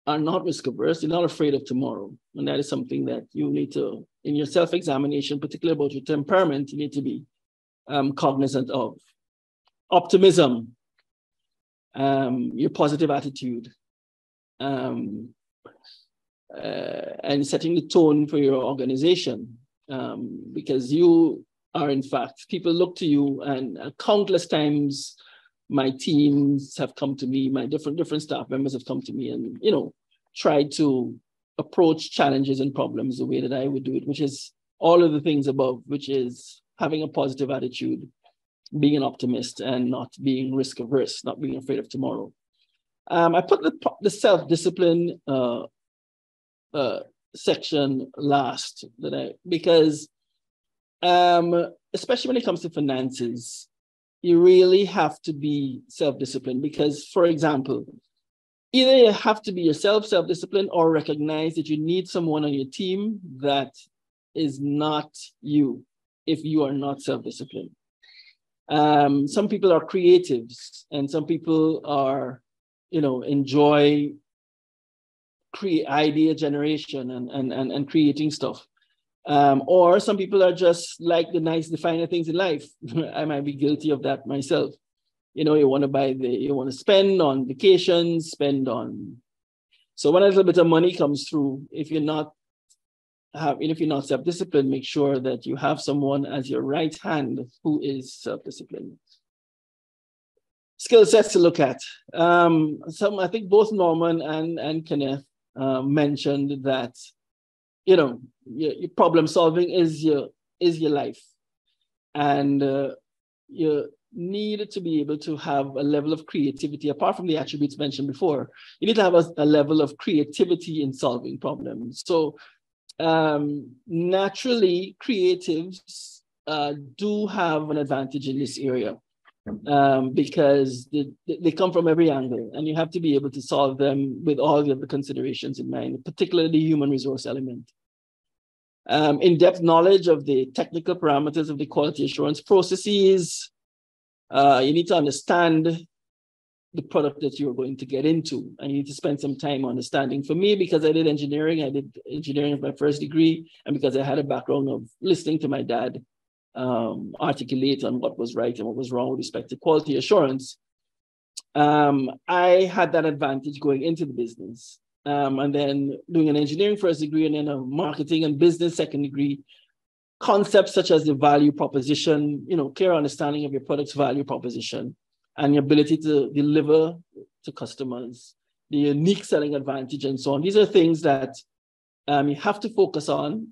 not risk averse. They're not afraid of tomorrow. And that is something that you need to, in your self-examination, particularly about your temperament, you need to be cognizant of. Optimism, your positive attitude, and setting the tone for your organization, because you are, in fact, people look to you, and countless times my teams have come to me, my different staff members have come to me and, tried to approach challenges and problems the way that I would do it, which is all of the things above, which is having a positive attitude, being an optimist, and not being risk averse, not being afraid of tomorrow. I put the self-discipline section last, because especially when it comes to finances, you really have to be self-disciplined, because, for example, either you have to be yourself self-disciplined or recognize that you need someone on your team that is not you if you are not self-disciplined. Some people are creatives, and some people are, enjoy idea generation and creating stuff. Or some people are just like the finer things in life. I might be guilty of that myself. You want to spend on vacations, so when a little bit of money comes through, if you're not self-disciplined, make sure that you have someone as your right hand who is self-disciplined. Skill sets to look at. I think both Norman and Kenneth mentioned that, your problem solving is your life. And you need to be able to have a level of creativity, apart from the attributes mentioned before. You need to have a level of creativity in solving problems. So naturally, creatives do have an advantage in this area. because they come from every angle, and you have to be able to solve them with all of the considerations in mind, particularly the human resource element. In-depth knowledge of the technical parameters of the quality assurance processes. You need to understand the product that you're going to get into, and you need to spend some time understanding. For me, because I did engineering as my first degree, and because I had a background of listening to my dad articulate on what was right and what was wrong with respect to quality assurance, I had that advantage going into the business. And then doing an engineering first degree and then a marketing and business second degree, concepts such as the value proposition, clear understanding of your product's value proposition and your ability to deliver to customers, the unique selling advantage and so on. These are things that you have to focus on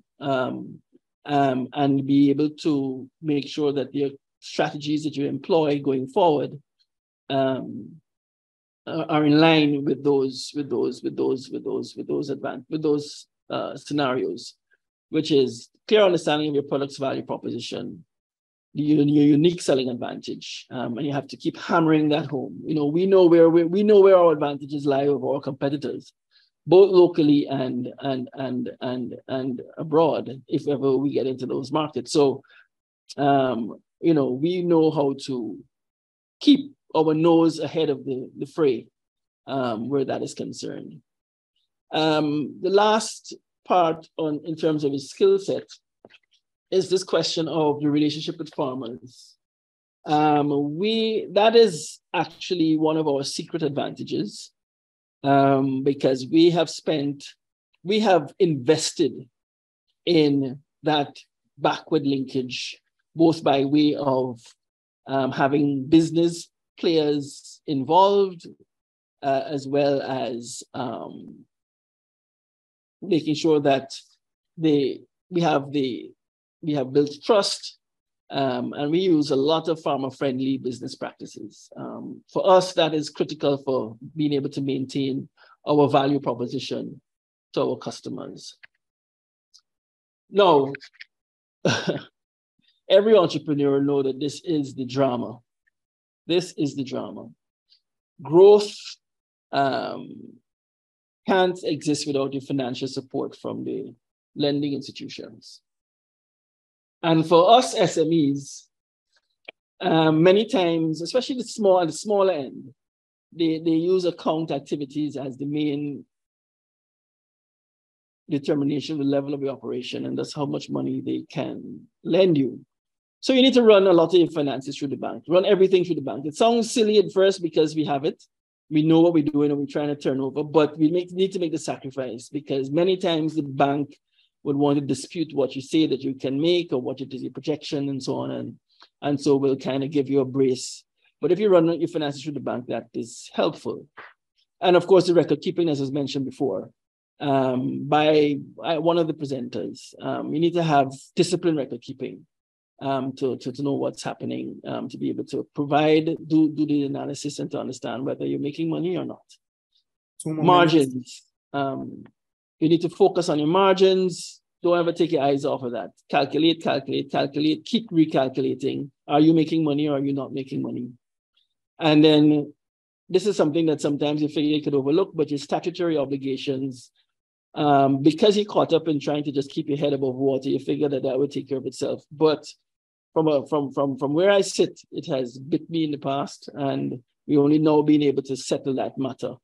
and be able to make sure that your strategies that you employ going forward are in line with those scenarios, which is clear understanding of your product's value proposition, your unique selling advantage, and you have to keep hammering that home. We know where our advantages lie over our competitors, both locally and abroad, if ever we get into those markets. So, we know how to keep our nose ahead of the fray where that is concerned. The last part in terms of his skill set is this question of the relationship with farmers. That is actually one of our secret advantages, because we have invested in that backward linkage, both by way of having business players involved, as well as making sure that we have built trust, and we use a lot of farmer-friendly business practices. For us, that is critical for being able to maintain our value proposition to our customers. Now, every entrepreneur knows that this is the drama. This is the drama. Growth can't exist without the financial support from the lending institutions. And for us SMEs, many times, especially the smaller end, they use account activities as the main determination of the level of your operation, and that's how much money they can lend you. So you need to run a lot of your finances through the bank, run everything through the bank. It sounds silly at first because we have it. We know what we're doing and we're trying to turn over, but we need to make the sacrifice, because many times the bank would want to dispute what you say that you can make or what it is your projection and so on. And so we'll kind of give you a brace. But if you run your finances through the bank, that is helpful. And of course, the record keeping, as was mentioned before, by one of the presenters, you need to have disciplined record keeping to know what's happening, to be able to do the analysis and to understand whether you're making money or not. Margins. You need to focus on your margins. Don't ever take your eyes off of that. Calculate, keep recalculating. Are you making money or are you not making money? And then this is something that sometimes you figure you could overlook, but your statutory obligations, because you're caught up in trying to just keep your head above water, you figure that would take care of itself. But from where I sit, it has bit me in the past, and we only now being able to settle that matter.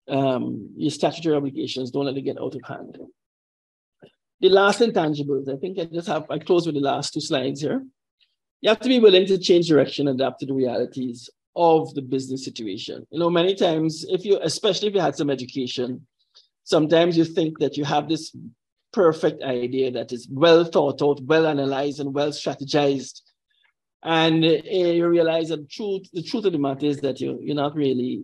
Your statutory obligations, don't let it get out of hand. The last intangibles, I think I close with the last two slides here. You have to be willing to change direction, adapt to the realities of the business situation. Many times, especially if you had some education, sometimes you think that you have this perfect idea that is well thought out, well analyzed, and well strategized. And you realize that the truth of the matter is that you're not really,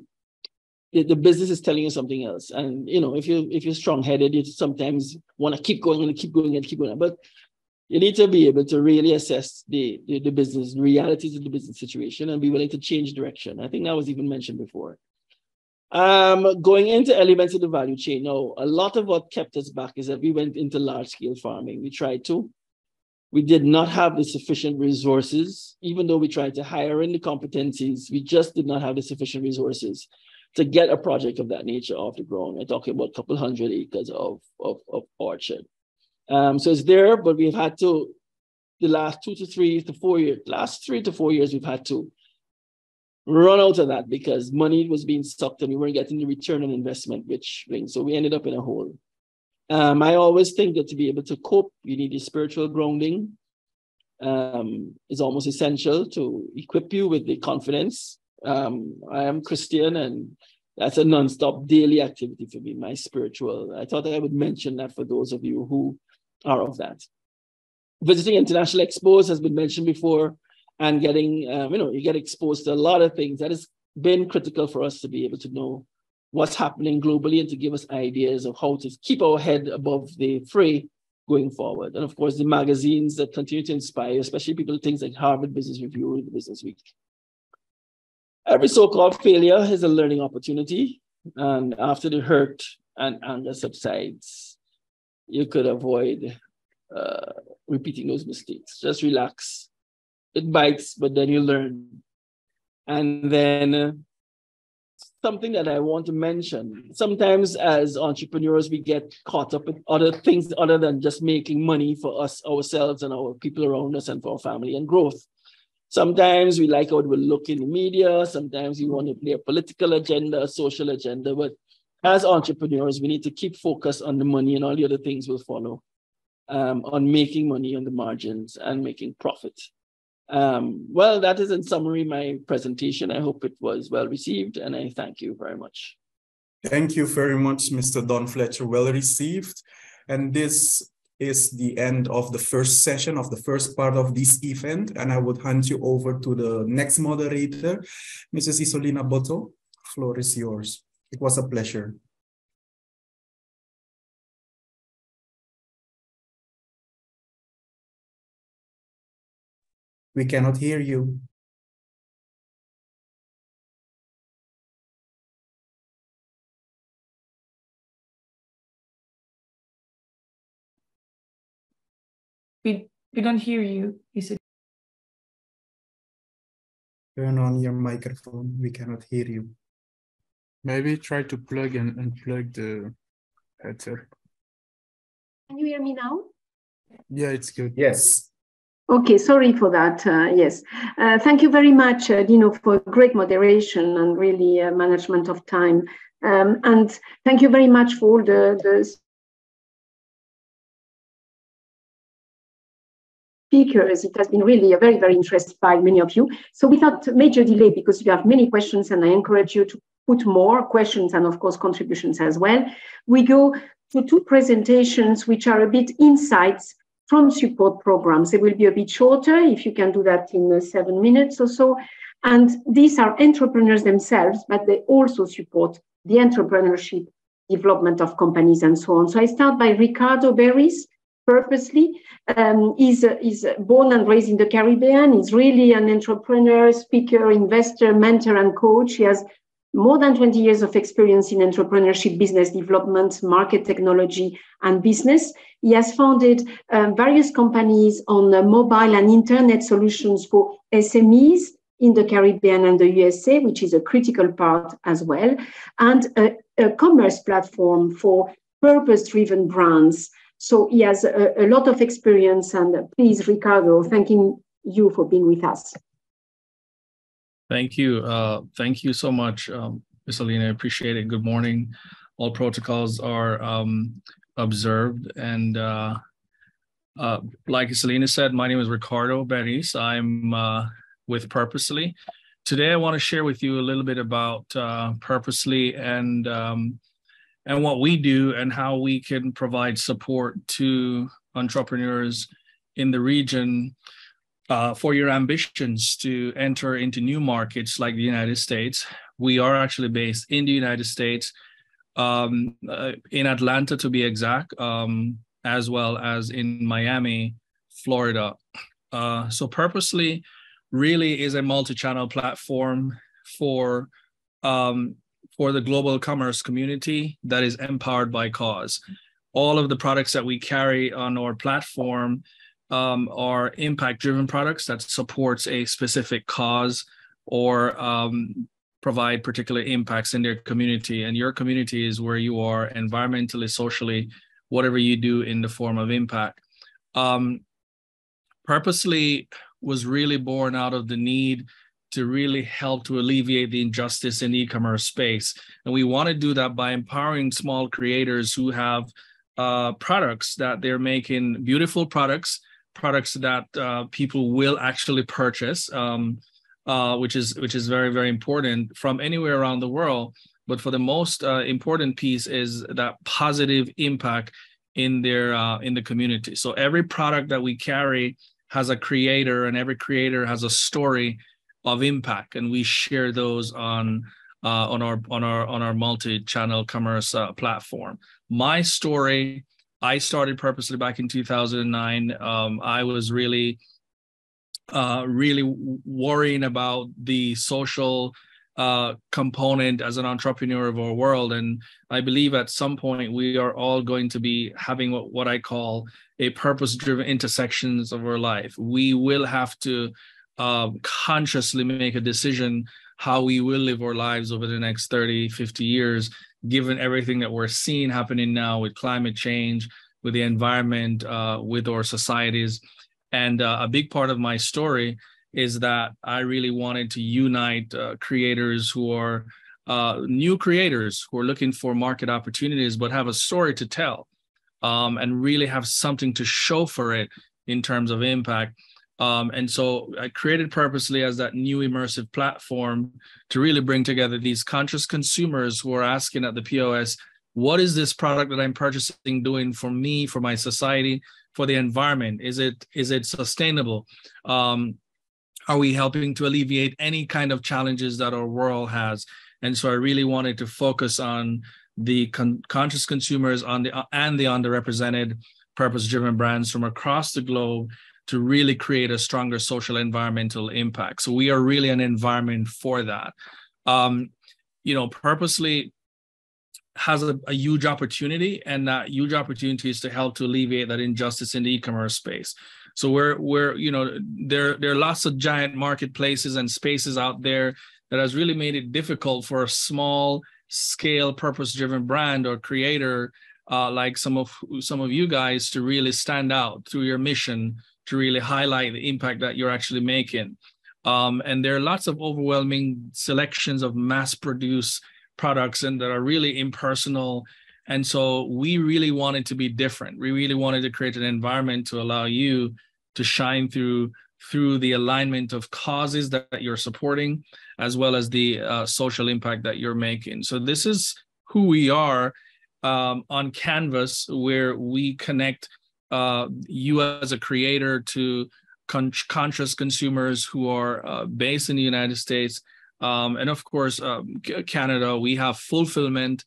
the business is telling you something else. And if you're strong-headed, you sometimes want to keep going and keep going and keep going. But you need to be able to really assess the business, the realities of the business situation, and be willing to change direction. I think that was even mentioned before. Going into elements of the value chain. Now, a lot of what kept us back is that we went into large-scale farming. We tried to. We did not have the sufficient resources, even though we tried to hire in the competencies, we just did not have the sufficient resources to get a project of that nature off the ground. I'm talking about a couple hundred acres of orchard. So it's there, but we've had to, the last 3 to 4 years, we've had to run out of that because money was being sucked and we weren't getting the return on investment, so we ended up in a hole. I always think that to be able to cope, you need a spiritual grounding. It's almost essential to equip you with the confidence. I am Christian, and that's a nonstop daily activity for me, my spiritual. I thought I would mention that for those of you who are of that. Visiting international expos has been mentioned before, and getting, you get exposed to a lot of things. That has been critical for us to be able to know what's happening globally and to give us ideas of how to keep our head above the fray going forward. And of course, the magazines that continue to inspire, especially people, things like Harvard Business Review, the Business Week. Every so-called failure is a learning opportunity. And after the hurt and anger subsides, you could avoid repeating those mistakes. Just relax. It bites, but then you learn. And then something that I want to mention, sometimes as entrepreneurs, we get caught up in other things other than just making money for us, ourselves, and our people around us, and for our family and growth. Sometimes we like how it will look in the media. Sometimes we want to play a political agenda, a social agenda. But as entrepreneurs, we need to keep focused on the money, and all the other things will follow, on making money on the margins and making profit. Well, that is in summary my presentation. I hope it was well received, and I thank you very much. Thank you very much, Mr. Don Fletcher. Well received. And this is the end of the first session of the first part of this event. And I would hand you over to the next moderator, Mrs. Isolina BOTO. Floor is yours. It was a pleasure. We cannot hear you. We don't hear you. Turn on your microphone. We cannot hear you. Maybe try to plug and unplug the headset. Can you hear me now? Yeah, it's good. Yes. Okay, sorry for that. Yes. Thank you very much, Dino, for great moderation and really management of time. And thank you very much for all the speakers. It has been really a very, very interesting by many of you. So without major delay, because you have many questions and I encourage you to put more questions and of course contributions as well, we go to two presentations which are a bit insights from support programs. They will be a bit shorter, if you can do that in 7 minutes or so. And these are entrepreneurs themselves, but they also support the entrepreneurship development of companies and so on. So I start by Ricardo BERRIS, Purpusely. He's born and raised in the Caribbean. He's really an entrepreneur, speaker, investor, mentor, and coach. He has more than 20 years of experience in entrepreneurship, business development, market technology, and business. He has founded various companies on mobile and internet solutions for SMEs in the Caribbean and the USA, which is a critical part as well, and a commerce platform for purpose-driven brands. So he has a lot of experience, and please, Ricardo, thanking you for being with us. Thank you. Thank you so much, Ms. Alina. I appreciate it. Good morning. All protocols are observed. And like Isolina said, my name is Ricardo BERRIS. I'm with Purpusely. Today, I want to share with you a little bit about Purpusely and what we do and how we can provide support to entrepreneurs in the region for your ambitions to enter into new markets like the United States. We are actually based in the United States, in Atlanta to be exact, as well as in Miami, Florida. So Purpusely really is a multi-channel platform for the global commerce community that is empowered by cause. All of the products that we carry on our platform are impact-driven products that supports a specific cause or provide particular impacts in their community. And your community is where you are environmentally, socially, whatever you do in the form of impact. Purposely was really born out of the need to really help to alleviate the injustice in the e-commerce space. And we want to do that by empowering small creators who have products that they're making, beautiful products that people will actually purchase, which is very, very important from anywhere around the world. But for the most important piece is that positive impact in the community. So every product that we carry has a creator, and every creator has a story of impact, and we share those on our multi-channel commerce platform. My story, I started Purposely back in 2009. I was really worrying about the social component as an entrepreneur of our world, and I believe at some point we are all going to be having what I call a purpose-driven intersections of our life. We will have to consciously make a decision how we will live our lives over the next 30, 50 years, given everything that we're seeing happening now with climate change, with the environment, with our societies. And a big part of my story is that I really wanted to unite creators who are new creators who are looking for market opportunities, but have a story to tell and really have something to show for it in terms of impact. And so I created Purposely as that new immersive platform to really bring together these conscious consumers who are asking at the POS, what is this product that I'm purchasing doing for me, for my society, for the environment? Is it sustainable? Are we helping to alleviate any kind of challenges that our world has? And so I really wanted to focus on the conscious consumers and the underrepresented purpose-driven brands from across the globe to really create a stronger social environmental impact. So we are really an environment for that. Purposely has a huge opportunity, and that huge opportunity is to help to alleviate that injustice in the e-commerce space. So there are lots of giant marketplaces and spaces out there that has really made it difficult for a small scale purpose-driven brand or creator like some of you guys to really stand out through your mission to really highlight the impact that you're actually making. And there are lots of overwhelming selections of mass-produced products and that are really impersonal. And so we really wanted to be different. We really wanted to create an environment to allow you to shine through the alignment of causes that you're supporting, as well as the social impact that you're making. So this is who we are on Canvas, where we connect you as a creator to conscious consumers who are based in the United States. And of course, Canada. We have fulfillment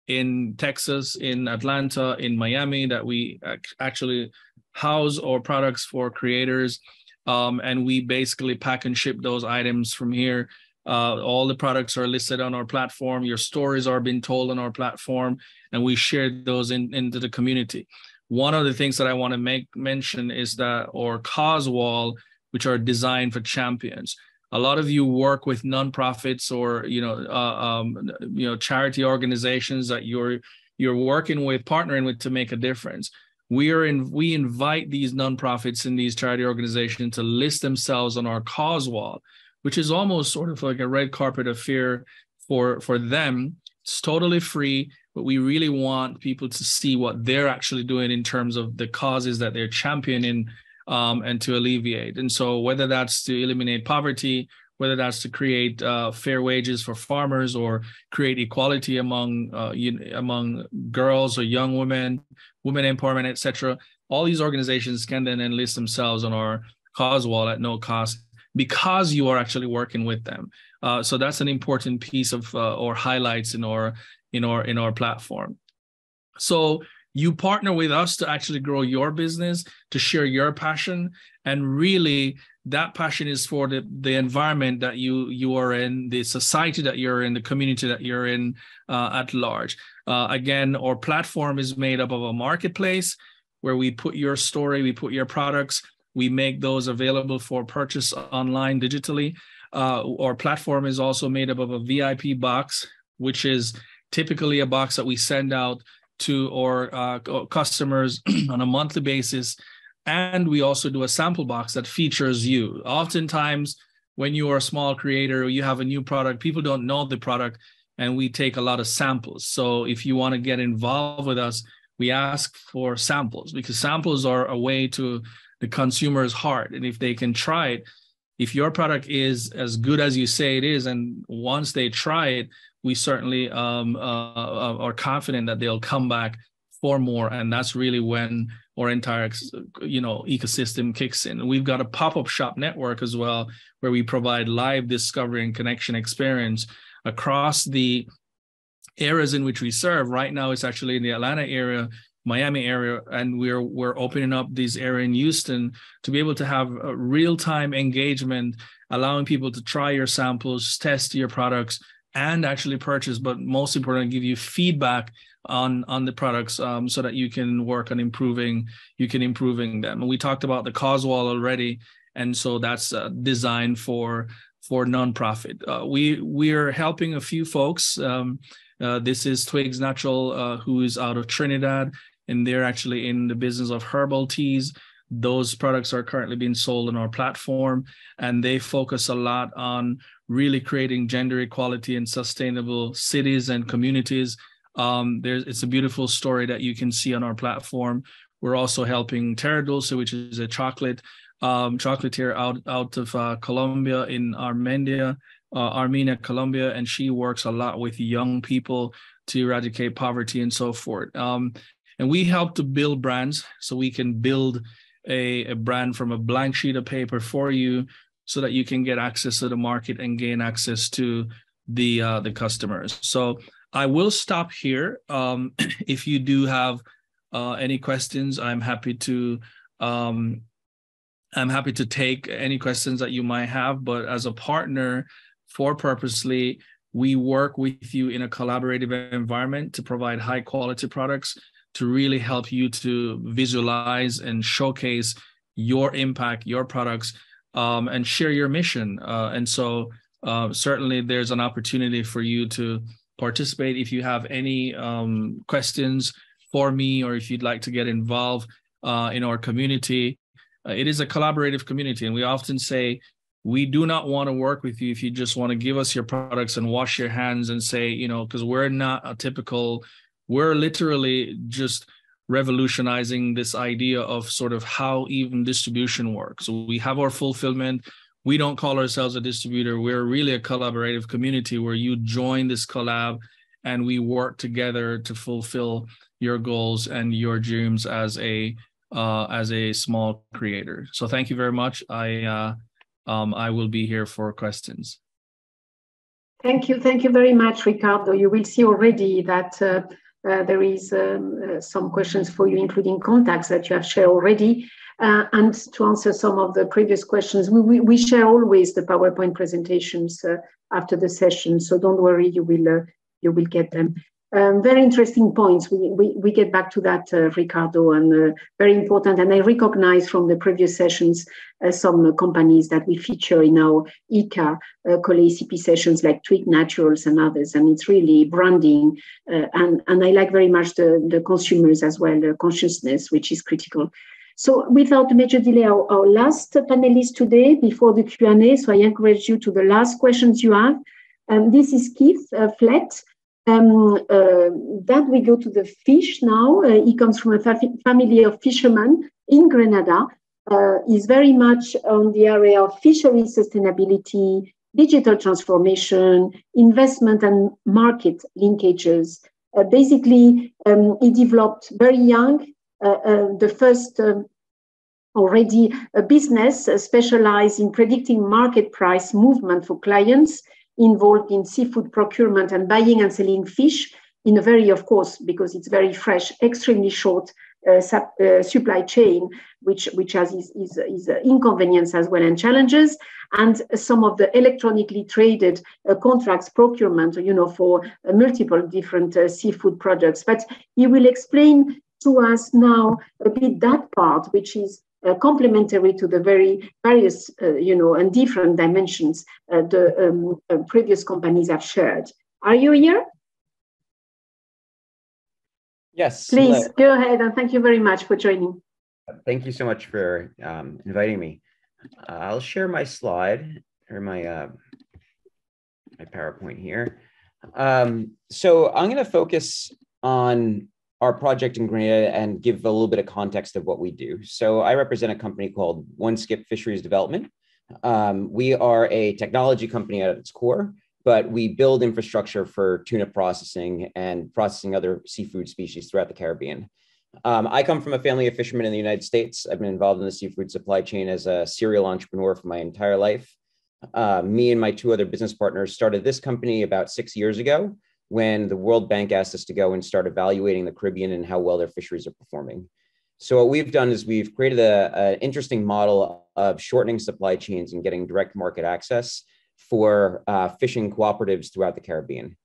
in Texas, in Atlanta, in Miami, that we actually house our products for creators. And we basically pack and ship those items from here. All the products are listed on our platform. Your stories are being told on our platform, and we share those into the community. One of the things that I want to mention is that our cause wall, which are designed for champions. A lot of you work with nonprofits or charity organizations that you're working with, partnering with to make a difference. We invite these nonprofits and these charity organizations to list themselves on our cause wall, which is almost sort of like a red carpet affair for them. It's totally free, but we really want people to see what they're actually doing in terms of the causes that they're championing and to alleviate. And so whether that's to eliminate poverty, whether that's to create fair wages for farmers or create equality among girls or young women, women empowerment, etc., all these organizations can then enlist themselves on our cause wall at no cost because you are actually working with them. So that's an important piece of or highlights in our platform. So you partner with us to actually grow your business, to share your passion, and really that passion is for the environment that you are in, the society that you're in, the community that you're in at large. Again, our platform is made up of a marketplace where we put your story, we put your products, we make those available for purchase online digitally. Our platform is also made up of a VIP box, which is typically a box that we send out to our customers on a monthly basis. And we also do a sample box that features you. Oftentimes, when you are a small creator or you have a new product, people don't know the product, and we take a lot of samples. So if you want to get involved with us, we ask for samples, because samples are a way to the consumer's heart. And if they can try it, if your product is as good as you say it is, and once they try it, we certainly are confident that they'll come back for more. And that's really when our entire ecosystem kicks in. We've got a pop-up shop network as well, where we provide live discovery and connection experience across the areas in which we serve. Right now, it's actually in the Atlanta area, Miami area, and we're opening up this area in Houston to be able to have a real-time engagement, allowing people to try your samples, test your products, and actually purchase, but most importantly, give you feedback on the products, so that you can work on improving them. And we talked about the cause wall already, and so that's designed for nonprofit. We are helping a few folks. This is Twigs Natural, who is out of Trinidad, and they're actually in the business of herbal teas. Those products are currently being sold on our platform, and they focus a lot on really creating gender equality and sustainable cities and communities. It's a beautiful story that you can see on our platform. We're also helping Terra Dulce, which is a chocolatier out of Colombia, in Armenia, Colombia, and she works a lot with young people to eradicate poverty and so forth. And we help to build brands, so we can build a brand from a blank sheet of paper for you, so that you can get access to the market and gain access to the customers. So I will stop here. If you do have any questions, I'm happy to take any questions that you might have. But as a partner for Purpusely, we work with you in a collaborative environment to provide high quality products, to really help you to visualize and showcase your impact, your products, and share your mission. And so certainly there's an opportunity for you to participate. If you have any questions for me, or if you'd like to get involved in our community, it is a collaborative community. And we often say, we do not want to work with you if you just want to give us your products and wash your hands and say, because we're not a typical, we're literally just revolutionizing this idea of sort of how even distribution works. So we have our fulfillment. We don't call ourselves a distributor. We're really a collaborative community where you join this collab and we work together to fulfill your goals and your dreams as a small creator. So thank you very much. I will be here for questions. Thank you very much, Ricardo. You will see already that there is some questions for you, including contacts that you have shared already. And to answer some of the previous questions, we share always the PowerPoint presentations after the session, so don't worry, you will get them. Very interesting points. We get back to that, Ricardo, and very important. And I recognize from the previous sessions some companies that we feature in our IICA-COLEACP sessions, like Twigs Naturals and others. And it's really branding. And I like very much the consumers as well, the consciousness, which is critical. So without major delay, our last panelist today before the Q&A, so I encourage you to the last questions you have. This is Keith Flett. Then we go to the fish now. He comes from a family of fishermen in Grenada. He's very much on the area of fishery sustainability, digital transformation, investment and market linkages. Basically, he developed very young the first already a business specialized in predicting market price movement for clients involved in seafood procurement and buying and selling fish in a very, of course, because it's very fresh, extremely short supply chain, which has its inconvenience as well and challenges, and some of the electronically traded contracts procurement, for multiple different seafood products. But he will explain to us now a bit that part, which is complementary to the very various, and different dimensions the previous companies have shared. Are you here? Yes. Please go ahead, and thank you very much for joining. Thank you so much for inviting me. I'll share my slide or my my PowerPoint here. So I'm going to focus on our project in Grenada and give a little bit of context of what we do. So I represent a company called One Skip Fisheries Development. We are a technology company at its core, but we build infrastructure for tuna processing and processing other seafood species throughout the Caribbean. I come from a family of fishermen in the United States. I've been involved in the seafood supply chain as a serial entrepreneur for my entire life. Me and my two other business partners started this company about 6 years ago when the World Bank asked us to go and start evaluating the Caribbean and how well their fisheries are performing. So what we've done is we've created an interesting model of shortening supply chains and getting direct market access for fishing cooperatives throughout the Caribbean.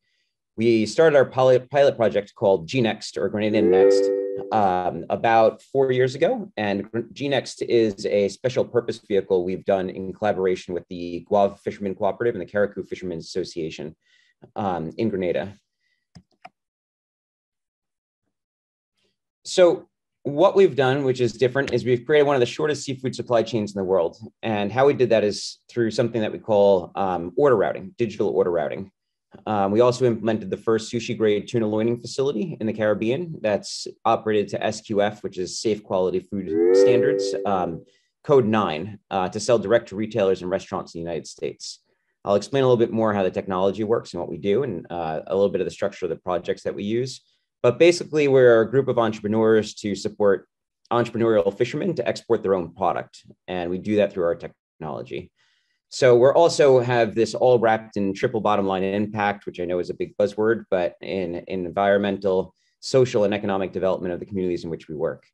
We started our pilot project called GNext, or Grenadian Next, about 4 years ago. And GNext is a special purpose vehicle we've done in collaboration with the Guava Fishermen Cooperative and the Carriacou Fishermen's Association in Grenada. So what we've done, which is different, is we've created one of the shortest seafood supply chains in the world. And how we did that is through something that we call order routing, digital order routing. We also implemented the first sushi grade tuna loining facility in the Caribbean that's operated to SQF, which is Safe Quality Food Standards, Code 9, to sell direct to retailers and restaurants in the United States. I'll explain a little bit more how the technology works and what we do, and a little bit of the structure of the projects that we use. But basically, we're a group of entrepreneurs to support entrepreneurial fishermen to export their own product. And we do that through our technology. So we're also have this all wrapped in triple bottom line impact, which I know is a big buzzword, but in environmental, social, and economic development of the communities in which we work.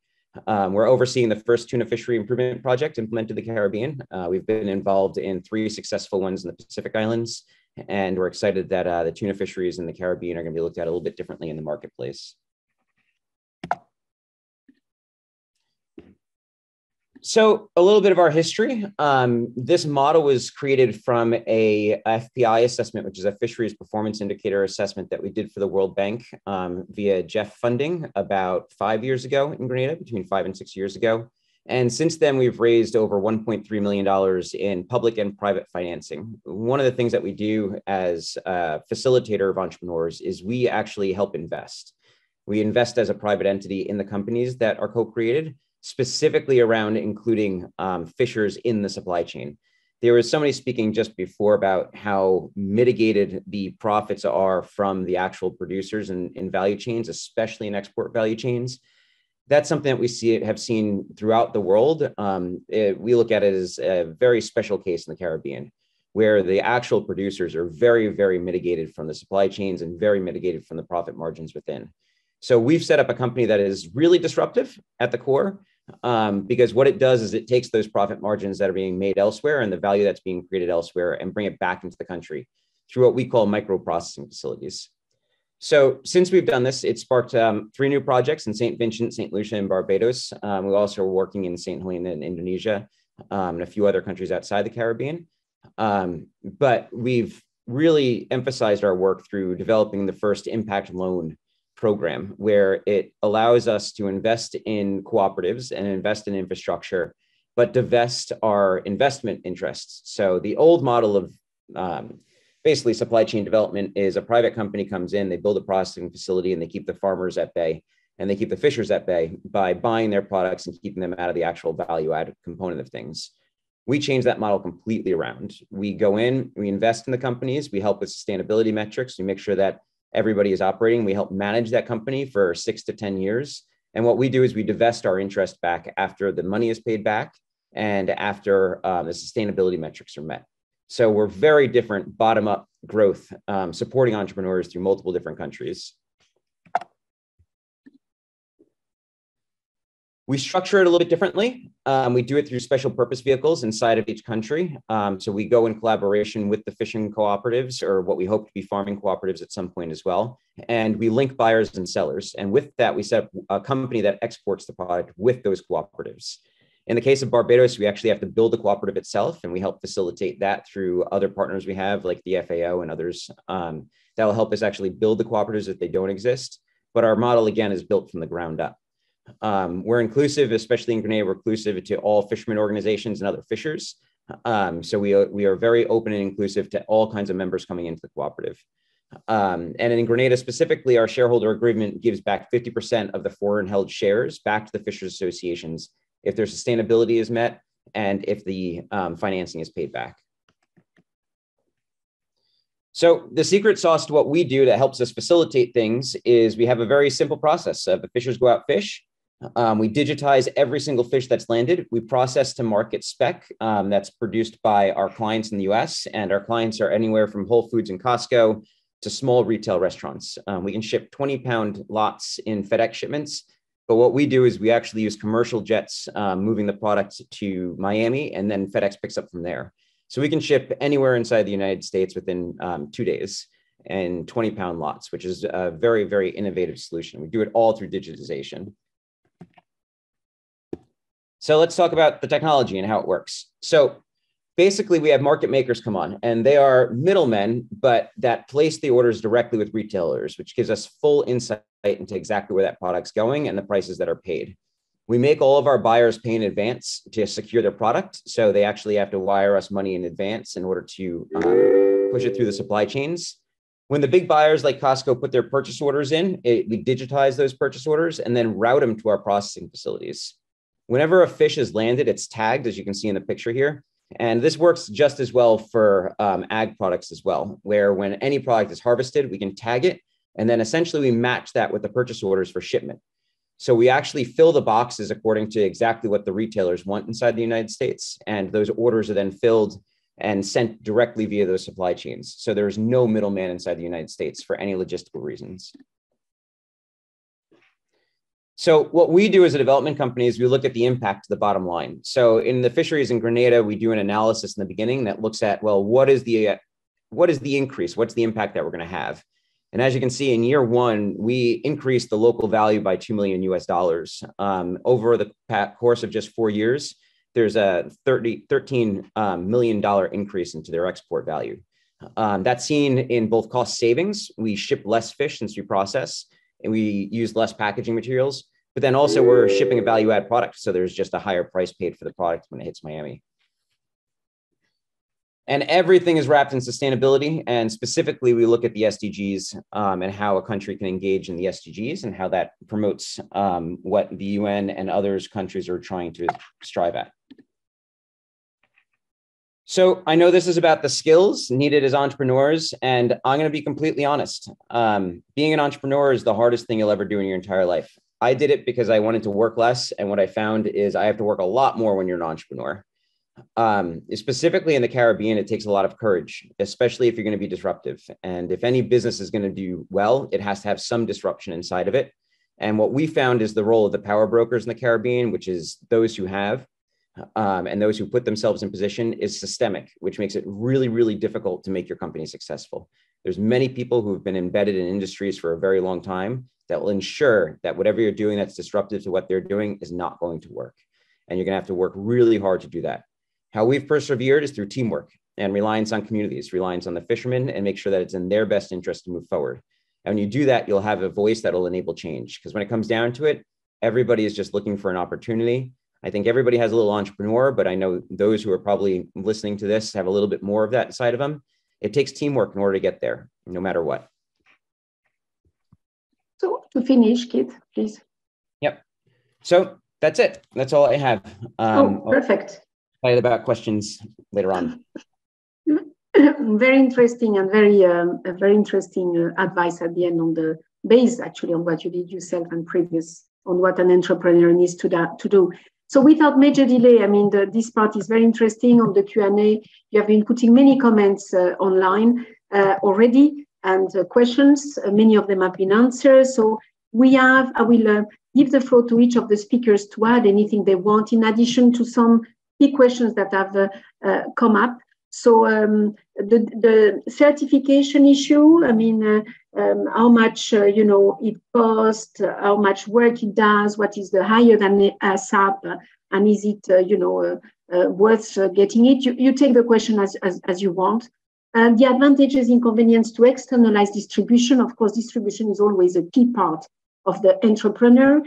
We're overseeing the first tuna fishery improvement project implemented in the Caribbean. We've been involved in 3 successful ones in the Pacific Islands, and we're excited that the tuna fisheries in the Caribbean are going to be looked at a little bit differently in the marketplace. So a little bit of our history. This model was created from a FPI assessment, which is a fisheries performance indicator assessment that we did for the World Bank via GEF funding about 5 years ago in Grenada, between 5 and 6 years ago. And since then, we've raised over $1.3 million in public and private financing. One of the things that we do as a facilitator of entrepreneurs is we actually help invest. We invest as a private entity in the companies that are co-created, specifically around including fishers in the supply chain. There was somebody speaking just before about how mitigated the profits are from the actual producers in value chains, especially in export value chains. That's something that we have seen throughout the world. We look at it as a very special case in the Caribbean, where the actual producers are very, very mitigated from the supply chains and very mitigated from the profit margins within. So we've set up a company that is really disruptive at the core, because what it does is it takes those profit margins that are being made elsewhere and the value that's being created elsewhere and bring it back into the country through what we call micro-processing facilities. So since we've done this, it sparked 3 new projects in St. Vincent, St. Lucia, and Barbados. We also are working in St. Helena in Indonesia and a few other countries outside the Caribbean. But we've really emphasized our work through developing the first impact loan program, where it allows us to invest in cooperatives and invest in infrastructure, but divest our investment interests. So the old model of basically supply chain development is a private company comes in, they build a processing facility, and they keep the farmers at bay and they keep the fishers at bay by buying their products and keeping them out of the actual value added component of things. We change that model completely around. We go in, we invest in the companies, we help with sustainability metrics, we make sure that everybody is operating. We help manage that company for 6 to 10 years. And what we do is we divest our interest back after the money is paid back and after the sustainability metrics are met. So we're very different bottom-up growth, supporting entrepreneurs through multiple different countries. We structure it a little bit differently. We do it through special purpose vehicles inside of each country. So we go in collaboration with the fishing cooperatives, or what we hope to be farming cooperatives at some point as well. And we link buyers and sellers. And with that, we set up a company that exports the product with those cooperatives. In the case of Barbados, we actually have to build the cooperative itself, and we help facilitate that through other partners we have, like the FAO and others, that will help us actually build the cooperatives if they don't exist. But our model, again, is built from the ground up. We're inclusive, especially in Grenada, we're inclusive to all fishermen organizations and other fishers. So we are very open and inclusive to all kinds of members coming into the cooperative. And in Grenada specifically, our shareholder agreement gives back 50% of the foreign held shares back to the fishers associations if their sustainability is met and if the financing is paid back. So the secret sauce to what we do that helps us facilitate things is we have a very simple process. The fishers go out fish. We digitize every single fish that's landed. We process to market spec that's produced by our clients in the US, and our clients are anywhere from Whole Foods and Costco to small retail restaurants. We can ship 20-pound lots in FedEx shipments, but what we do is we actually use commercial jets moving the product to Miami, and then FedEx picks up from there. So we can ship anywhere inside the United States within 2 days and 20-pound lots, which is a very, very innovative solution. We do it all through digitization. So let's talk about the technology and how it works. So basically, we have market makers come on, and they are middlemen, but that place the orders directly with retailers, which gives us full insight into exactly where that product's going and the prices that are paid. We make all of our buyers pay in advance to secure their product. So they actually have to wire us money in advance in order to push it through the supply chains. When the big buyers like Costco put their purchase orders in, we digitize those purchase orders and then route them to our processing facilities. Whenever a fish is landed, it's tagged, as you can see in the picture here. And this works just as well for ag products as well, where when any product is harvested, we can tag it. And then essentially we match that with the purchase orders for shipment. So we actually fill the boxes according to exactly what the retailers want inside the United States. And those orders are then filled and sent directly via those supply chains. So there's no middleman inside the United States for any logistical reasons. So what we do as a development company is we look at the impact to the bottom line. So in the fisheries in Grenada, we do an analysis in the beginning that looks at, well, what is the increase? What's the impact that we're going to have? And as you can see, in year one, we increased the local value by $2 million US. Over the course of just 4 years, there's a $13 million increase into their export value. That's seen in both cost savings. We ship less fish since we process, and we use less packaging materials, but then also we're shipping a value add product. So there's just a higher price paid for the product when it hits Miami. And everything is wrapped in sustainability. And specifically, we look at the SDGs and how a country can engage in the SDGs and how that promotes what the UN and others countries are trying to strive at. So I know this is about the skills needed as entrepreneurs, and I'm going to be completely honest. Being an entrepreneur is the hardest thing you'll ever do in your entire life. I did it because I wanted to work less, and what I found is I have to work a lot more when you're an entrepreneur. Specifically in the Caribbean, it takes a lot of courage, especially if you're going to be disruptive. And if any business is going to do well, it has to have some disruption inside of it. And what we found is the role of the power brokers in the Caribbean, which is those who have and those who put themselves in position, is systemic, which makes it really, really difficult to make your company successful. There's many people who have been embedded in industries for a very long time that will ensure that whatever you're doing that's disruptive to what they're doing is not going to work. And you're going to have to work really hard to do that. How we've persevered is through teamwork and reliance on communities, reliance on the fishermen, and make sure that it's in their best interest to move forward. And when you do that, you'll have a voice that will enable change. Because when it comes down to it, everybody is just looking for an opportunity. I think everybody has a little entrepreneur, but I know those who are probably listening to this have a little bit more of that inside of them. It takes teamwork in order to get there, no matter what. So to finish, Kit, please. Yep. So that's it. That's all I have. Perfect. About questions later on. Very interesting and very interesting advice at the end on the base, actually, on what you did yourself and previous on what an entrepreneur needs to do. So without major delay, I mean, this part is very interesting. On the Q&A, you have been putting many comments online already and questions. Many of them have been answered. So I will give the floor to each of the speakers to add anything they want, in addition to some key questions that have come up. So the certification issue, I mean, how much, you know, it costs, how much work it does, what is the higher than SAP, and is it, you know, worth getting it? You take the question as you want. The advantages, inconvenience to externalize distribution. Of course, distribution is always a key part of the entrepreneur.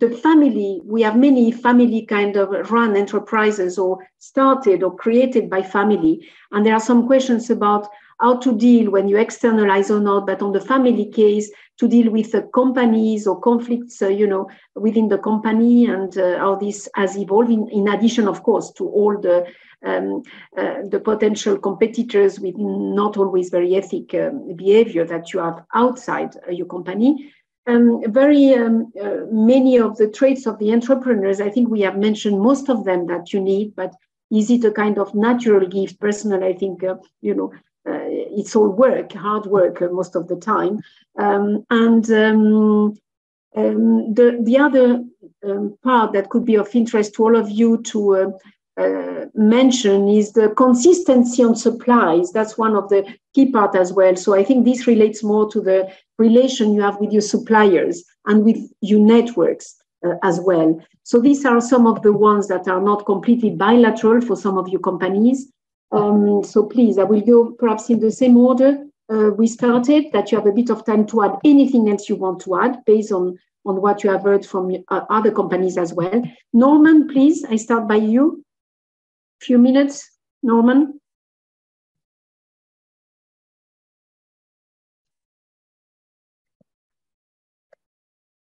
The family, we have many family kind of run enterprises or started or created by family. And there are some questions about how to deal when you externalize or not, but on the family case, to deal with the companies or conflicts, you know, within the company, and how this has evolved, in addition, of course, to all the potential competitors with not always very ethical behavior that you have outside your company. Very many of the traits of the entrepreneurs, I think we have mentioned most of them that you need, but is it a kind of natural gift? Personally, I think, you know, it's all work, hard work most of the time. The other part that could be of interest to all of you to mention is the consistency on supplies. That's one of the key part as well. So I think this relates more to the relation you have with your suppliers and with your networks as well. So these are some of the ones that are not completely bilateral for some of your companies. So please, I will go perhaps in the same order we started, that you have a bit of time to add anything else you want to add based on what you have heard from other companies as well. Norman, please, I start by you. Few minutes, Norman.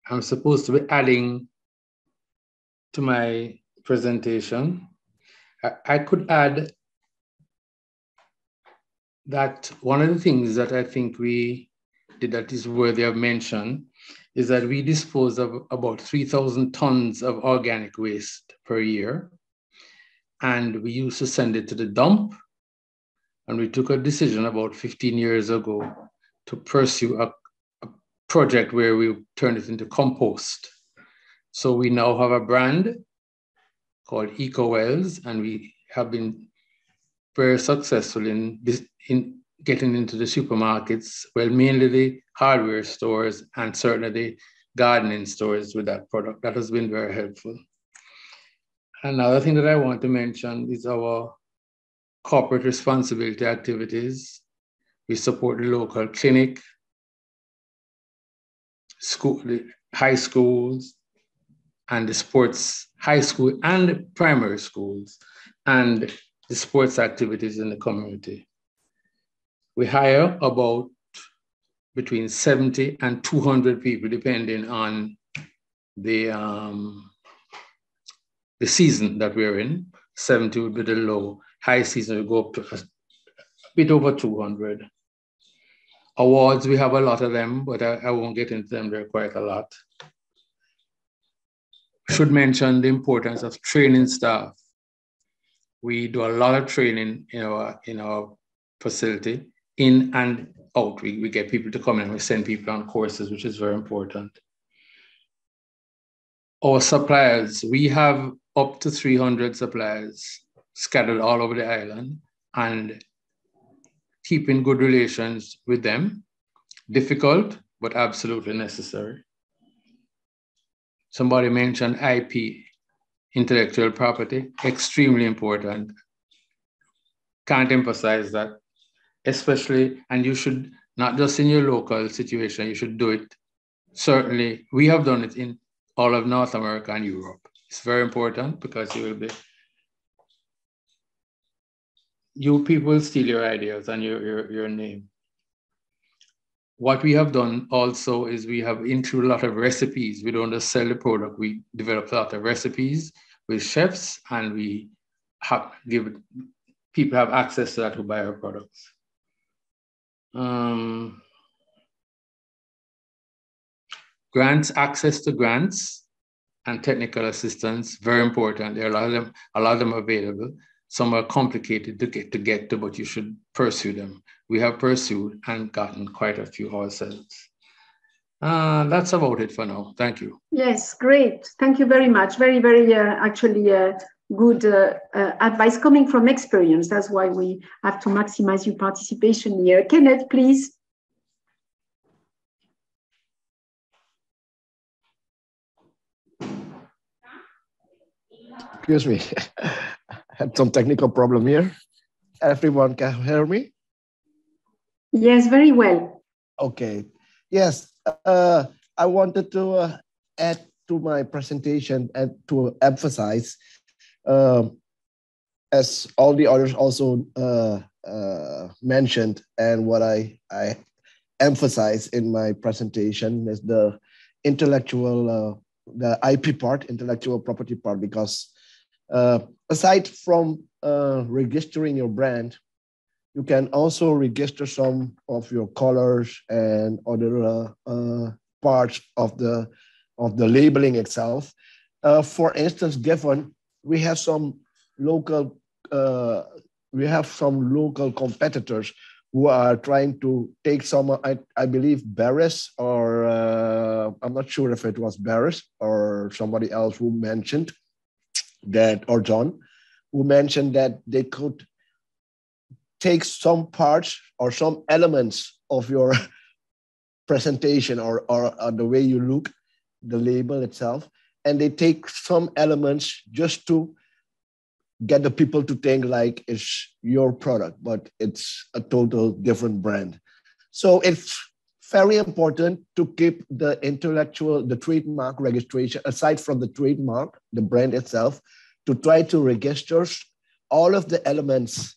I'm supposed to be adding to my presentation. I could add that one of the things that I think we did that is worthy of mention is that we dispose of about 3,000 tons of organic waste per year. And we used to send it to the dump. And we took a decision about 15 years ago to pursue a project where we turned it into compost. So we now have a brand called EcoWells, and we have been very successful in getting into the supermarkets, well, mainly the hardware stores and certainly the gardening stores with that product. That has been very helpful. Another thing that I want to mention is our corporate responsibility activities. We support the local clinic, school, the high schools, and the sports, high school and primary schools, and the sports activities in the community. We hire about between 70 and 200 people, depending on the season that we're in. 70 would be the low. High season will go up to a bit over 200. Awards, we have a lot of them, but I won't get into them. There are quite a lot. Should mention the importance of training staff. We do a lot of training in our facility, in and out. We get people to come in and we send people on courses, which is very important. Our suppliers, we have up to 300 suppliers scattered all over the island, and keeping good relations with them, difficult, but absolutely necessary. Somebody mentioned IP, intellectual property, extremely important. Can't emphasize that, especially, and you should, not just in your local situation, you should do it. Certainly, we have done it in all of North America and Europe. It's very important because you people steal your ideas and your name. What we have done also is we have included a lot of recipes. We don't just sell the product. We developed a lot of recipes with chefs, and we have people have access to that who buy our products. Grants, access to grants and technical assistance, very important. There are a lot of them available. Some are complicated to get to, but you should pursue them. We have pursued and gotten quite a few ourselves. That's about it for now. Thank you. Yes, great. Thank you very much. Very, very actually good advice coming from experience. That's why we have to maximize your participation here. Kenneth, please. Excuse me. I had some technical problem here. Everyone can hear me? Yes, very well. Okay. Yes, I wanted to add to my presentation and to emphasize, as all the others also mentioned, and what I emphasize in my presentation is the intellectual, the IP part, intellectual property part, because aside from registering your brand, you can also register some of your colors and other parts of the labeling itself. For instance, given we have some local competitors who are trying to take some, I believe BERRIS, or I'm not sure if it was BERRIS or somebody else who mentioned that, or John, who mentioned that they could take some parts or some elements of your presentation or the way you look, the label itself, and they take some elements just to get the people to think like it's your product, but it's a total different brand. So it's very important to keep the trademark registration, aside from the trademark, the brand itself, to try to register all of the elements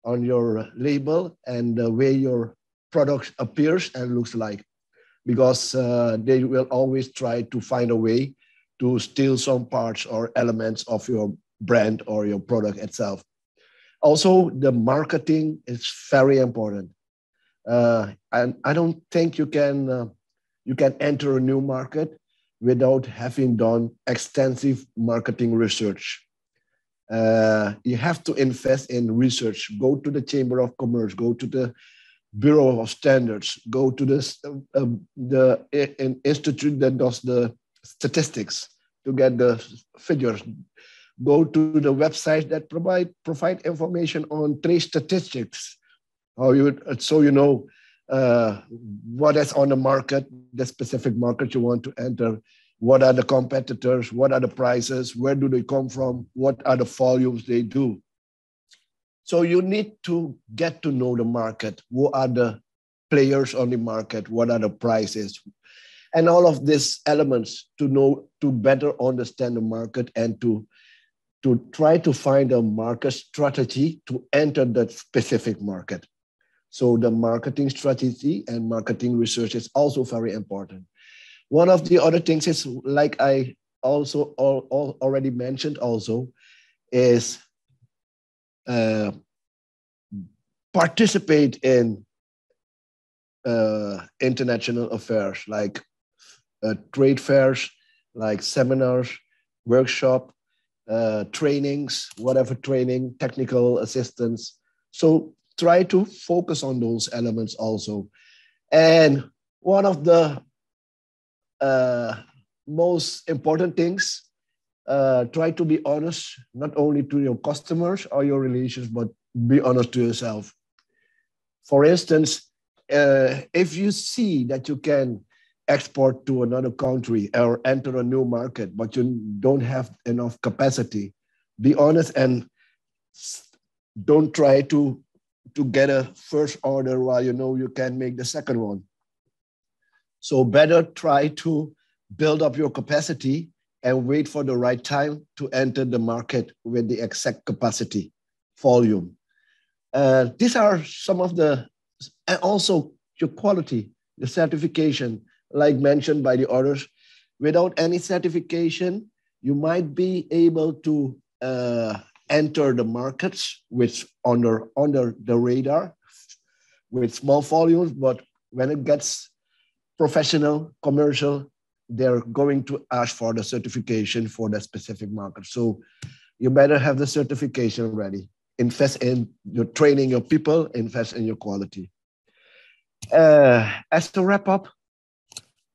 on your label and the way your product appears and looks like, because they will always try to find a way to steal some parts or elements of your brand or your product itself. Also, the marketing is very important. And I don't think you can enter a new market without having done extensive marketing research. You have to invest in research. Go to the Chamber of Commerce, go to the Bureau of Standards, go to the institute that does the statistics to get the figures. Go to the websites that provide information on trade statistics, so you know what is on the market, the specific market you want to enter. What are the competitors? What are the prices? Where do they come from? What are the volumes they do? So you need to get to know the market. Who are the players on the market? What are the prices? And all of these elements to better understand the market and to try to find a market strategy to enter that specific market. So the marketing strategy and marketing research is also very important. One of the other things is, like I also already mentioned also, is participate in international affairs, like trade fairs, like seminars, workshop, trainings, whatever training, technical assistance. So try to focus on those elements also. And one of the most important things, try to be honest, not only to your customers or your relations, but be honest to yourself. For instance, if you see that you can export to another country or enter a new market, but you don't have enough capacity, be honest and don't try to get a first order while you know you can make the second one. So better try to build up your capacity and wait for the right time to enter the market with the exact capacity, volume. These are some of the, and also your quality, the certification, like mentioned by the others. Without any certification, you might be able to enter the markets which under the radar with small volumes, but when it gets professional, commercial, they're going to ask for the certification for that specific market. So you better have the certification ready. Invest in your training, your people, invest in your quality. As to wrap up,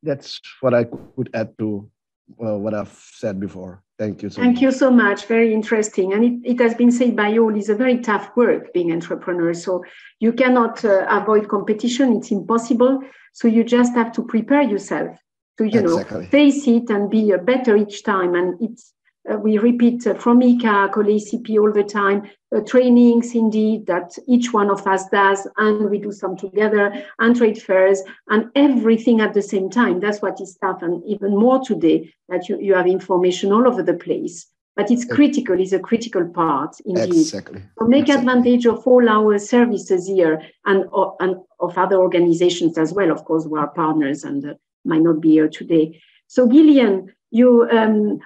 that's what I could add to what I've said before. Thank you so much. Thank you so much. Very interesting. And it has been said by all, it's a very tough work being entrepreneur. So you cannot avoid competition. It's impossible. So you just have to prepare yourself to, you know, face it and be better each time. And it's, we repeat from IICA-COLEACP all the time, trainings indeed that each one of us does, and we do some together, and trade fairs, and everything at the same time. That's what is tough, and even more today that you have information all over the place. But it's critical, it's a critical part indeed. Exactly. So make advantage of all our services here and of other organizations as well, of course, who are partners and might not be here today. So Gillian, you,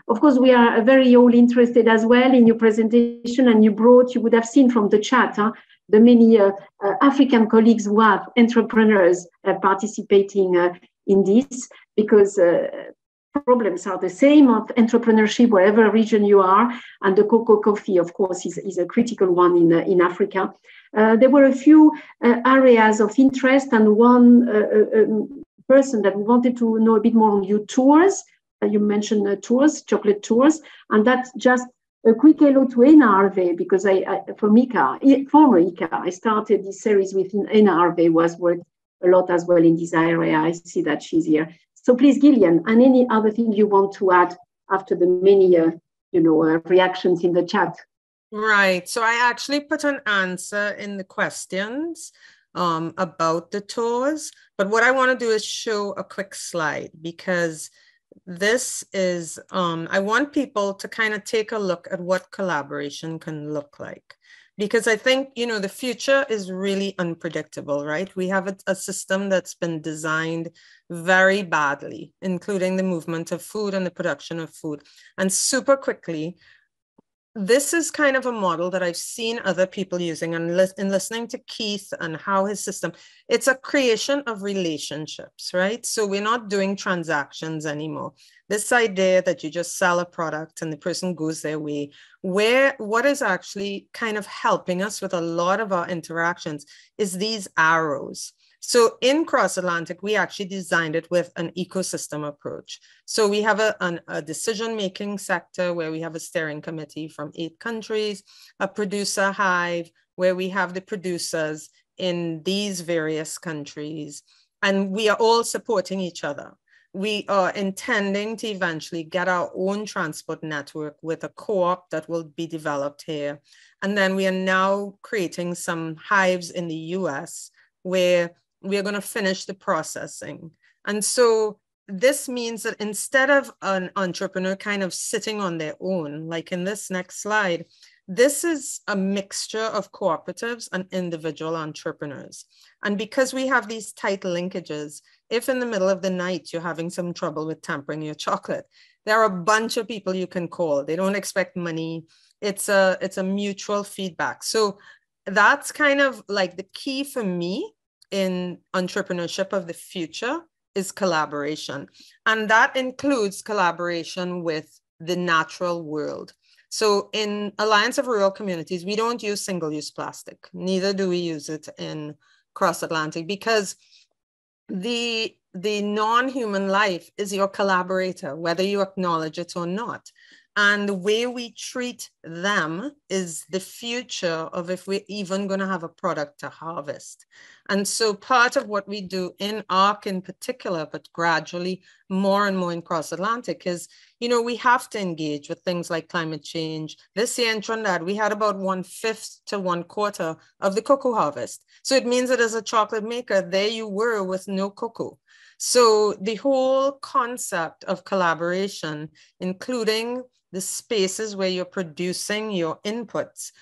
of course, we are very all interested as well in your presentation, and you would have seen from the chat, the many African colleagues who have entrepreneurs participating in this, because problems are the same of entrepreneurship wherever region you are, and the cocoa coffee, of course, is a critical one in Africa. There were a few areas of interest, and one person that wanted to know a bit more on your tours. You mentioned tours, chocolate tours, and that's just a quick hello to Ena Harvey, because from IICA, former IICA, I started this series with Ena Harvey, who has worked a lot as well in this area. I see that she's here. So please, Gillian, and any other thing you want to add after the many, reactions in the chat? Right. So I actually put an answer in the questions about the tours, but what I want to do is show a quick slide, because this is, I want people to kind of take a look at what collaboration can look like, because I think, the future is really unpredictable, right? We have a system that's been designed very badly, including the movement of food and the production of food. And super quickly, this is kind of a model that I've seen other people using, and in listening to Keith and how his system, it's a creation of relationships, right? So we're not doing transactions anymore. This idea that you just sell a product and the person goes their way, what is actually kind of helping us with a lot of our interactions is these arrows. So in Cross-Atlantic, we actually designed it with an ecosystem approach. So we have a decision-making sector where we have a steering committee from 8 countries, a producer hive where we have the producers in these various countries, and we are all supporting each other. We are intending to eventually get our own transport network with a co-op that will be developed here. And then we are now creating some hives in the US where we are going to finish the processing. And so this means that instead of an entrepreneur kind of sitting on their own, like in this next slide, this is a mixture of cooperatives and individual entrepreneurs. And because we have these tight linkages, if in the middle of the night you're having some trouble with tempering your chocolate, there are a bunch of people you can call. They don't expect money. It's a mutual feedback. So that's kind of like the key for me in entrepreneurship of the future is collaboration. And that includes collaboration with the natural world. So in Alliance of Rural Communities, we don't use single-use plastic. Neither do we use it in Cross-Atlantic, because the non-human life is your collaborator, whether you acknowledge it or not. And the way we treat them is the future of if we're even going to have a product to harvest. And so part of what we do in ARC in particular, but gradually more and more in Cross-Atlantic is, we have to engage with things like climate change. This year in Trinidad, we had about 1/5 to 1/4 of the cocoa harvest. So it means that as a chocolate maker, there you were with no cocoa. So the whole concept of collaboration, including the spaces where you're producing your inputs,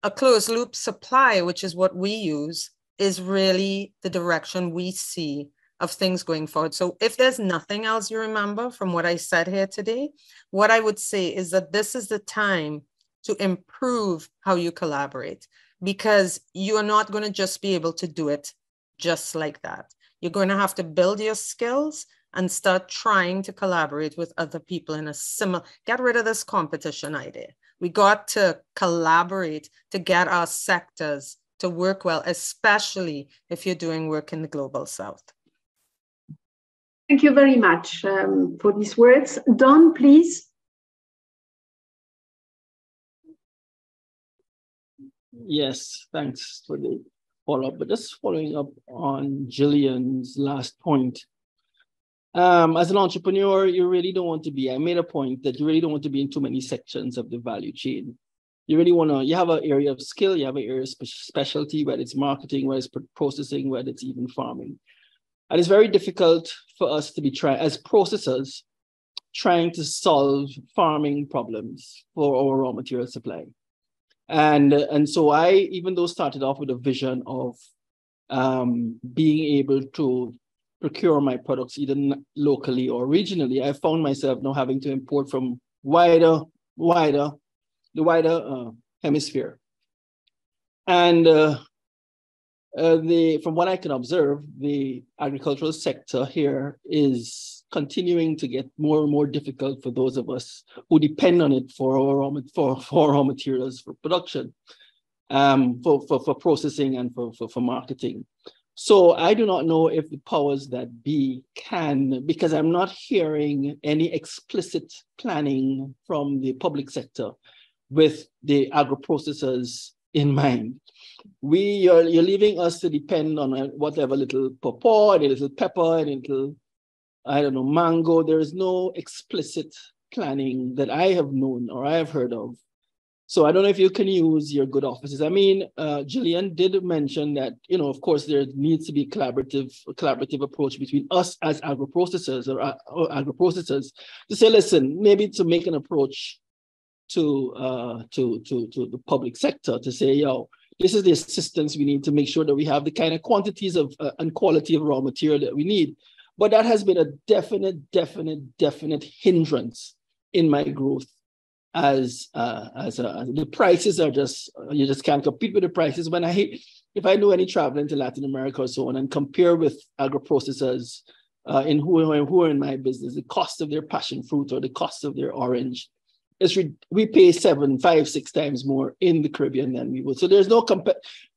a closed loop supply, which is what we use, is really the direction we see of things going forward. So if there's nothing else you remember from what I said here today, what I would say is that this is the time to improve how you collaborate, because you are not going to just be able to do it just like that. You're going to have to build your skills and start trying to collaborate with other people in a similar, get rid of this competition idea. We got to collaborate to get our sectors to work well, especially if you're doing work in the global South. Thank you very much for these words. Don, please. Yes, thanks for the follow-up. But just following up on Gillian's last point. As an entrepreneur, you really don't want to be, I made a point that you really don't want to be in too many sections of the value chain. You really want to, you have an area of skill, you have an area of specialty, whether it's marketing, whether it's processing, whether it's even farming. And it's very difficult for us to be as processors, trying to solve farming problems for our raw material supply. And so I, even though started off with a vision of being able to procure my products either locally or regionally, I found myself now having to import from the wider hemisphere. And from what I can observe, the agricultural sector here is continuing to get more and more difficult for those of us who depend on it for raw materials for production, for processing and for marketing. So I do not know if the powers that be can, because I'm not hearing any explicit planning from the public sector with the agro-processors in mind. You're leaving us to depend on whatever little pawpaw, and a little pepper, and a little, I don't know, mango. There is no explicit planning that I have known or I have heard of. So I don't know if you can use your good offices. I mean, Gillian did mention that, you know, of course, there needs to be a collaborative approach between us as agro-processors or agro-processors to say, listen, maybe to make an approach to the public sector to say, yo, this is the assistance we need to make sure that we have the kind of quantities of and quality of raw material that we need. But that has been a definite hindrance in my growth as the prices are just, you just can't compete with the prices. If I do any traveling to Latin America or so on and compare with agro-processors who are in my business, the cost of their passion fruit or the cost of their orange, we pay 5, 6 times more in the Caribbean than we would. So there's no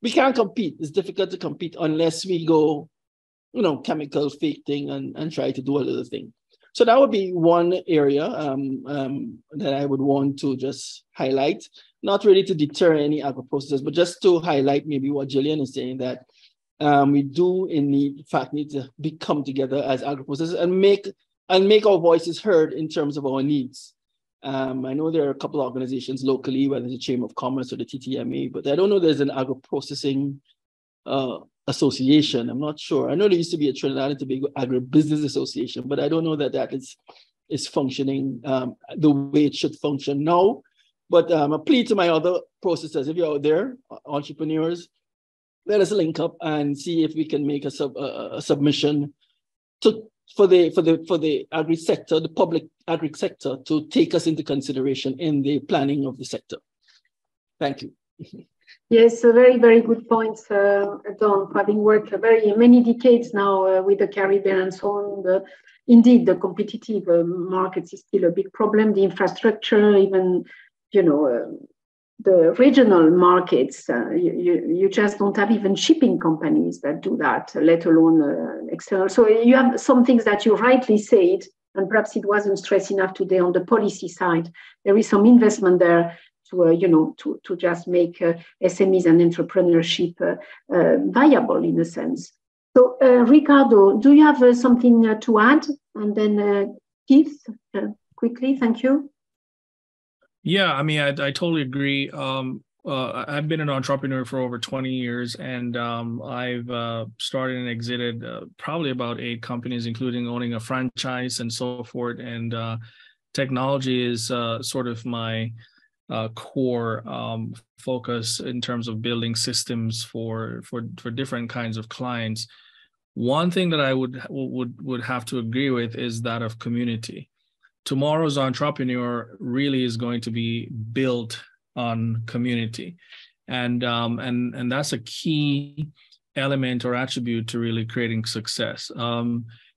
we can't compete. It's difficult to compete unless we go, you know, chemical fake thing and try to do a little thing. So that would be one area that I would want to just highlight, not really to deter any agro-processors, but just to highlight maybe what Gillian is saying, that we do in fact need to come together as agro-processors and make our voices heard in terms of our needs. I know there are a couple of organizations locally, whether it's the Chamber of Commerce or the TTMA, but I don't know there's an agro-processing association. I'm not sure. I know there used to be a Trinidad and Tobago Agribusiness Association, but I don't know that is functioning the way it should function now. But a plea to my other processors, if you're out there, entrepreneurs, let us link up and see if we can make a submission for the agri sector, the public agri sector, to take us into consideration in the planning of the sector. Thank you. Yes, a very, very good points, Don, having worked many decades now with the Caribbean and so on. Indeed, the competitive markets is still a big problem. The infrastructure, even, you know, the regional markets, you just don't have even shipping companies that do that, let alone external. So you have some things that you rightly said, and perhaps it wasn't stressed enough today on the policy side. There is some investment there to just make SMEs and entrepreneurship viable in a sense. So Ricardo, do you have something to add? And then Keith, quickly, thank you. Yeah, I mean, I totally agree. I've been an entrepreneur for over 20 years, and I've started and exited probably about 8 companies, including owning a franchise and so forth. And technology is sort of my core focus in terms of building systems for different kinds of clients. One thing that I would have to agree with is that of community. Tomorrow's entrepreneur really is going to be built on community, and that's a key element or attribute to really creating success.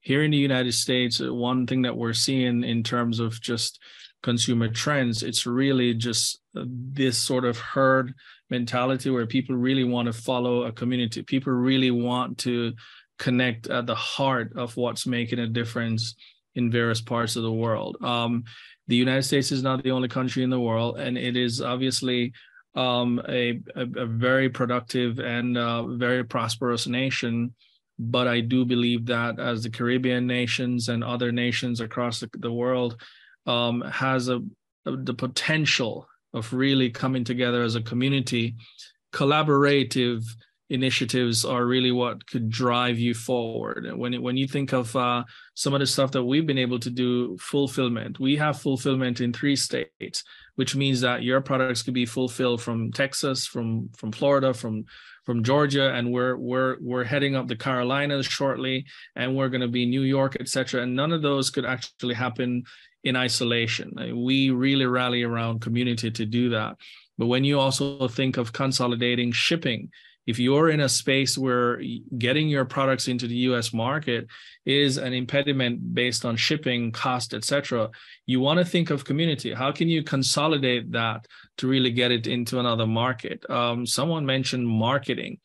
Here in the United States, one thing that we're seeing in terms of just consumer trends, it's really just this sort of herd mentality where people really want to follow a community. People really want to connect at the heart of what's making a difference in various parts of the world. The United States is not the only country in the world, and it is obviously a very productive and very prosperous nation. But I do believe that as the Caribbean nations and other nations across the world has the potential of really coming together as a community, collaborative initiatives are really what could drive you forward. When you think of some of the stuff that we've been able to do, fulfillment, we have fulfillment in 3 states, which means that your products could be fulfilled from Texas, from Florida, from Georgia, and we're heading up the Carolinas shortly, and we're going to be New York, etc. And none of those could actually happen in isolation. We really rally around community to do that. But when you also think of consolidating shipping, if you're in a space where getting your products into the US market is an impediment based on shipping cost, etc., you want to think of community. How can you consolidate that to really get it into another market? Someone mentioned marketing.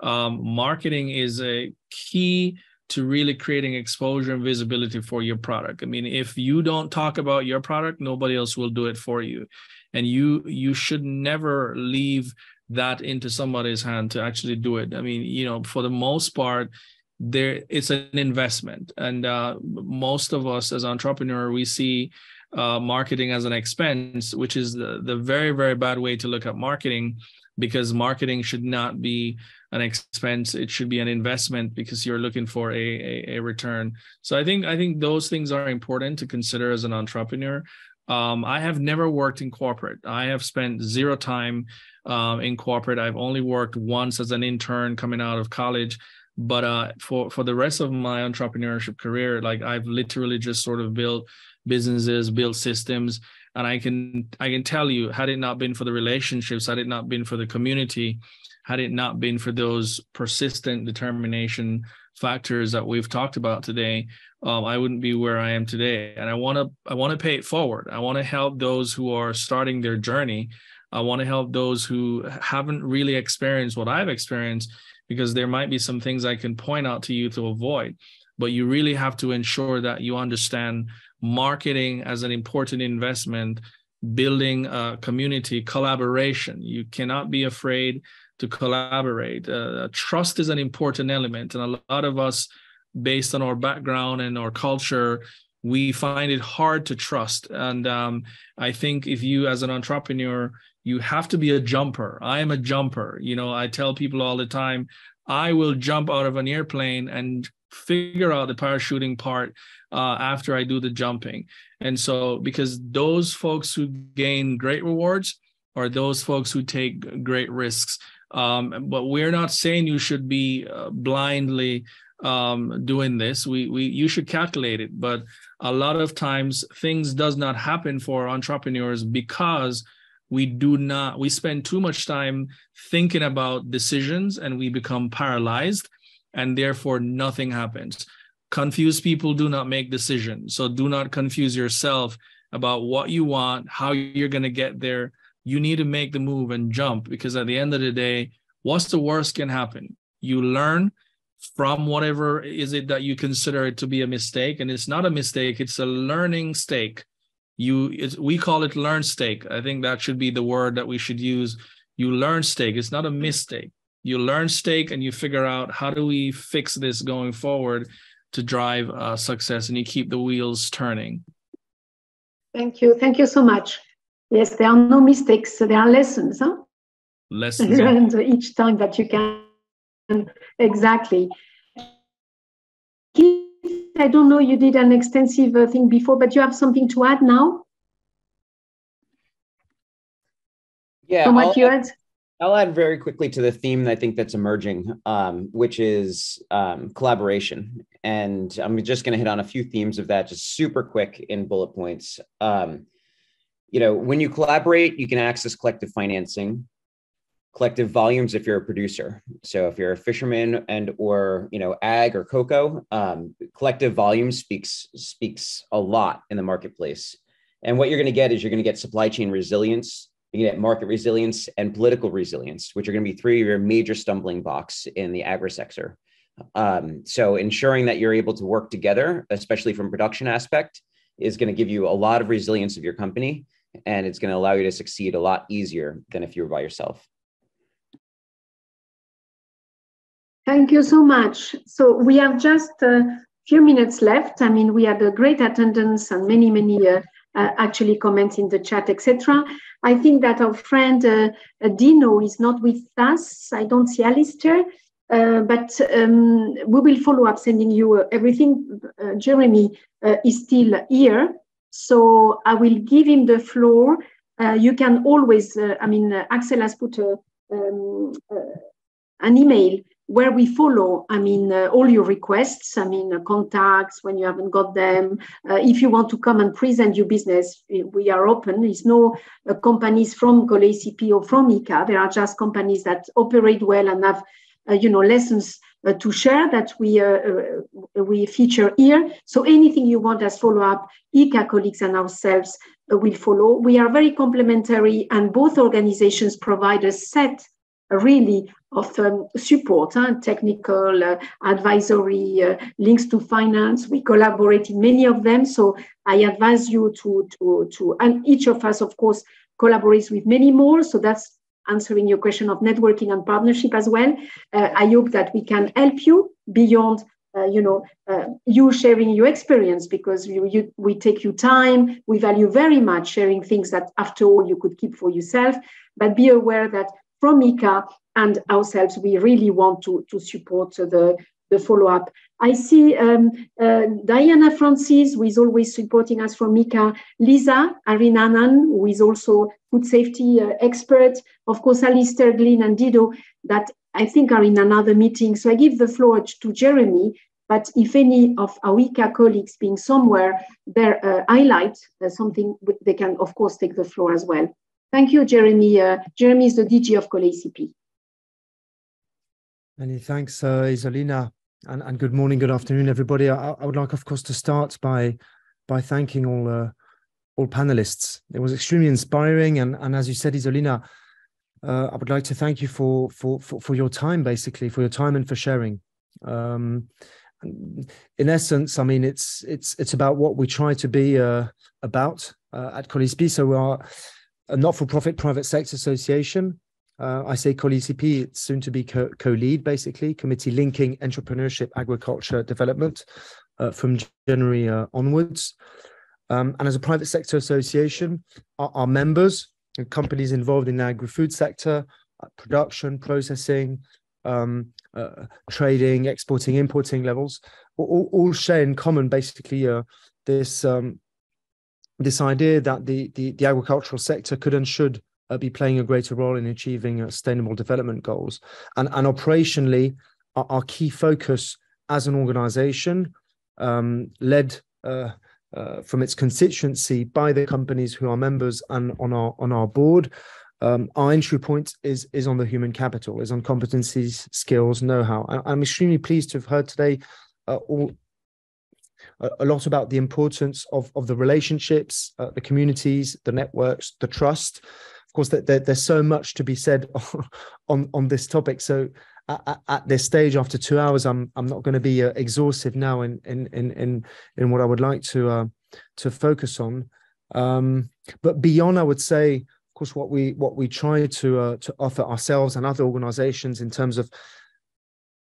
Marketing is a key to really creating exposure and visibility for your product. I mean, if you don't talk about your product, nobody else will do it for you. And you should never leave that into somebody's hand to actually do it. I mean, you know, for the most part, it's an investment. And most of us as entrepreneurs, we see marketing as an expense, which is the very, very bad way to look at marketing, because marketing should not be an expense. It should be an investment because you're looking for a return. So I think those things are important to consider as an entrepreneur. I have never worked in corporate. I have spent 0 time in corporate. I've only worked once as an intern coming out of college. But for the rest of my entrepreneurship career, like I've literally just sort of built businesses, built systems. And I can tell you, had it not been for the relationships, had it not been for the community, had it not been for those persistent determination factors that we've talked about today, I wouldn't be where I am today. And I want to pay it forward. I want to help those who are starting their journey. I want to help those who haven't really experienced what I've experienced, because there might be some things I can point out to you to avoid. But you really have to ensure that you understand marketing as an important investment, building a community, collaboration. You cannot be afraid to collaborate. Trust is an important element. And a lot of us, based on our background and our culture, we find it hard to trust. And I think if you, as an entrepreneur, you have to be a jumper. I am a jumper. You know, I tell people all the time, I will jump out of an airplane and figure out the parachuting part after I do the jumping. And so, because those folks who gain great rewards are those folks who take great risks. But we're not saying you should be blindly doing this. You should calculate it. But a lot of times things does not happen for entrepreneurs because we spend too much time thinking about decisions and we become paralyzed, and therefore nothing happens. Confused people do not make decisions. So do not confuse yourself about what you want, how you're going to get there. You need to make the move and jump, because at the end of the day, what's the worst can happen? You learn from whatever is it that you consider it to be a mistake. And it's not a mistake, it's a learning stake. We call it learn stake. I think that should be the word that we should use. You learn stake. It's not a mistake. You learn stake and you figure out, how do we fix this going forward to drive success, and you keep the wheels turning. Thank you. Thank you so much. Yes, there are no mistakes. There are lessons. Huh? Lessons learned each time that you can. Exactly. I don't know, you did an extensive thing before, but you have something to add now? Yeah, from what you had? I'll add very quickly to the theme I think that's emerging, which is collaboration. And I'm just going to hit on a few themes of that, just super quick in bullet points. You know, when you collaborate, you can access collective financing, collective volumes if you're a producer. So if you're a fisherman or, you know, ag or cocoa, collective volume speaks a lot in the marketplace. And what you're going to get is you're going to get supply chain resilience, you get market resilience and political resilience, which are going to be 3 of your major stumbling blocks in the agri sector. So ensuring that you're able to work together, especially from production aspect, is going to give you a lot of resilience of your company, and it's going to allow you to succeed a lot easier than if you were by yourself. Thank you so much. So we have just a few minutes left. I mean, we had a great attendance and many actually comments in the chat, etc. I think that our friend Dino is not with us. I don't see Alistair, but we will follow up sending you everything. Jeremy is still here, so I will give him the floor. You can always, Axel has put an email where we follow, all your requests, contacts when you haven't got them. If you want to come and present your business, we are open. There's no companies from COLEACP or from IICA. There are just companies that operate well and have, lessons to share that we feature here. So anything you want as follow-up, IICA colleagues and ourselves will follow. We are very complementary, and both organizations provide a set really of support, technical, advisory, links to finance. We collaborate in many of them. So I advise you to, and each of us, of course, collaborates with many more. So that's answering your question of networking and partnership as well. I hope that we can help you beyond, you sharing your experience, because we take your time. We value very much sharing things that after all you could keep for yourself, but be aware that from IICA and ourselves, we really want to support the follow-up. I see Diana Francis, who is always supporting us from IICA, Lisa Arinanan, who is also food safety expert, of course, Alistair, Gillian, and Dino, that I think are in another meeting. So I give the floor to Jeremy, but if any of our IICA colleagues being somewhere there highlight something, they can, of course, take the floor as well. Thank you, Jeremy. Jeremy is the DG of COLEACP. Many thanks, Isolina, and good morning, good afternoon, everybody. I would like, of course, to start by thanking all panelists. It was extremely inspiring, and as you said, Isolina, I would like to thank you for your time, basically, for your time and for sharing. In essence, it's about what we try to be about at COLEACP. So we are a not-for-profit private sector association. I say COLEACP, it's soon to be co-lead, basically, committee linking entrepreneurship, agriculture, development from January onwards. And as a private sector association, our members and companies involved in the agri-food sector, production, processing, trading, exporting, importing levels, all share in common, basically, this idea that the agricultural sector could and should be playing a greater role in achieving sustainable development goals. And operationally, our key focus as an organization, led from its constituency by the companies who are members and on our board, our entry point is on the human capital, is on competencies, skills, know-how. I'm extremely pleased to have heard today a lot about the importance of the relationships, the communities, the networks, the trust. Of course, there's so much to be said on this topic. So at this stage, after 2 hours, I'm not going to be exhaustive now in what I would like to focus on. But beyond, I would say, of course, what we try to offer ourselves and other organizations in terms of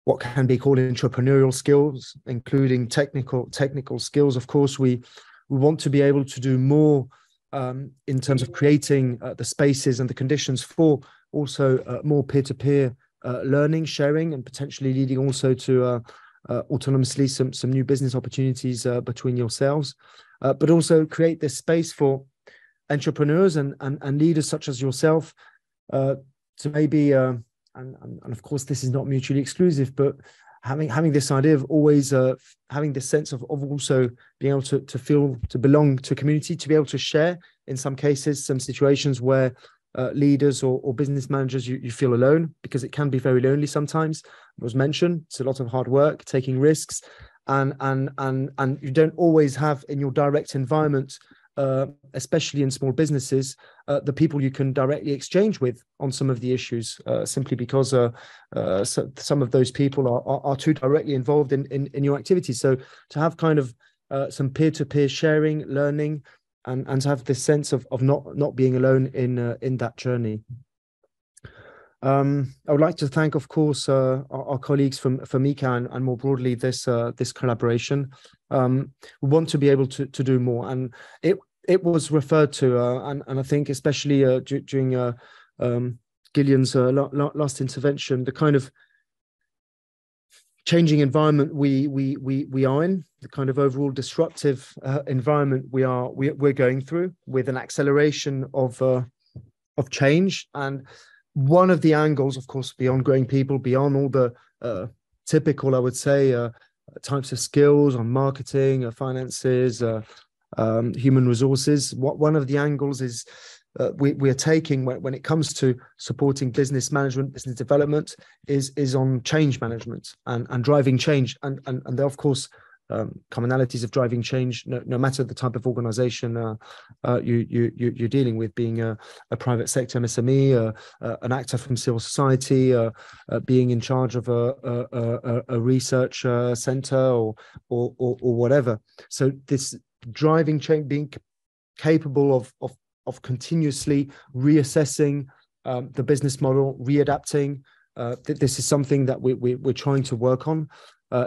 what can be called entrepreneurial skills, including technical skills. Of course, we want to be able to do more in terms of creating the spaces and the conditions for also more peer-to-peer learning, sharing, and potentially leading also to autonomously some new business opportunities between yourselves, but also create this space for entrepreneurs and leaders such as yourself to maybe, and of course this is not mutually exclusive, but having this idea of always having this sense of also being able to feel to belong to a community, to be able to share in some cases, some situations where leaders or business managers, you feel alone, because it can be very lonely sometimes. It was mentioned, it's a lot of hard work, taking risks, and you don't always have in your direct environment especially in small businesses, the people you can directly exchange with on some of the issues, simply because so some of those people are too directly involved in your activities. So to have kind of some peer-to-peer sharing, learning, and to have this sense of not being alone in that journey. I would like to thank, of course, our colleagues from IICA and more broadly this collaboration. We want to be able to do more, and it was referred to, and I think especially during Gillian's last intervention, the kind of changing environment we are in, the kind of overall disruptive environment we're going through, with an acceleration of change. And one of the angles, of course, beyond growing people, beyond all the typical, I would say, types of skills on marketing, finances, human resources. One of the angles is we are taking when it comes to supporting business management, business development, is on change management and driving change. And there are, of course, commonalities of driving change, no matter the type of organization you're dealing with, being a private sector MSME, an actor from civil society, being in charge of a research center or whatever. So this driving change, being capable of continuously reassessing the business model, readapting. This is something that we're trying to work on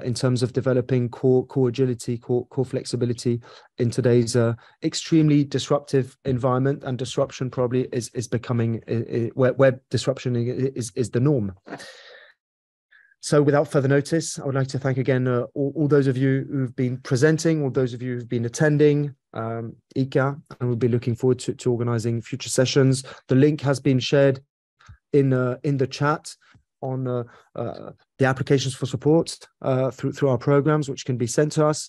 in terms of developing core agility, core flexibility in today's extremely disruptive environment. And disruption probably is becoming where disruption is the norm. So without further notice, I would like to thank again all those of you who've been presenting, all those of you who've been attending IICA, and we'll be looking forward to organizing future sessions. The link has been shared in the chat on the applications for support through our programs, which can be sent to us.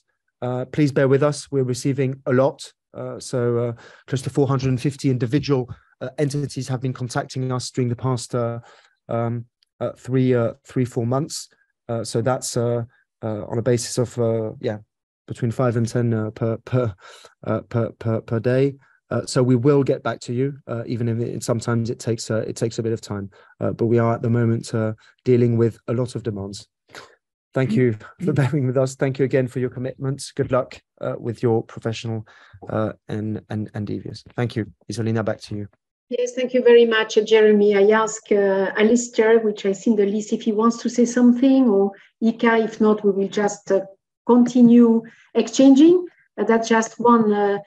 Please bear with us. We're receiving a lot. So close to 450 individual entities have been contacting us during the past 3-4 months. So that's on a basis of between 5 and 10 per day. So we will get back to you, even if sometimes it takes a bit of time. But we are at the moment dealing with a lot of demands. Thank you for bearing with us. Thank you again for your commitments. Good luck with your professional endeavors. Thank you. Isolina, back to you. Yes, thank you very much, Jeremy. I ask Alistair, which I see in the list, if he wants to say something, or IICA. If not, we will just continue exchanging. That's just one.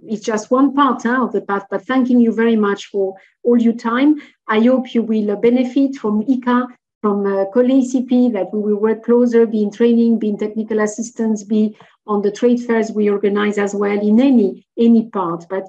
It's just one part of the path. But thanking you very much for all your time. I hope you will benefit from IICA, from COLEACP, that we will work closer, be in training, be in technical assistance, be on the trade fairs we organize as well in any part. But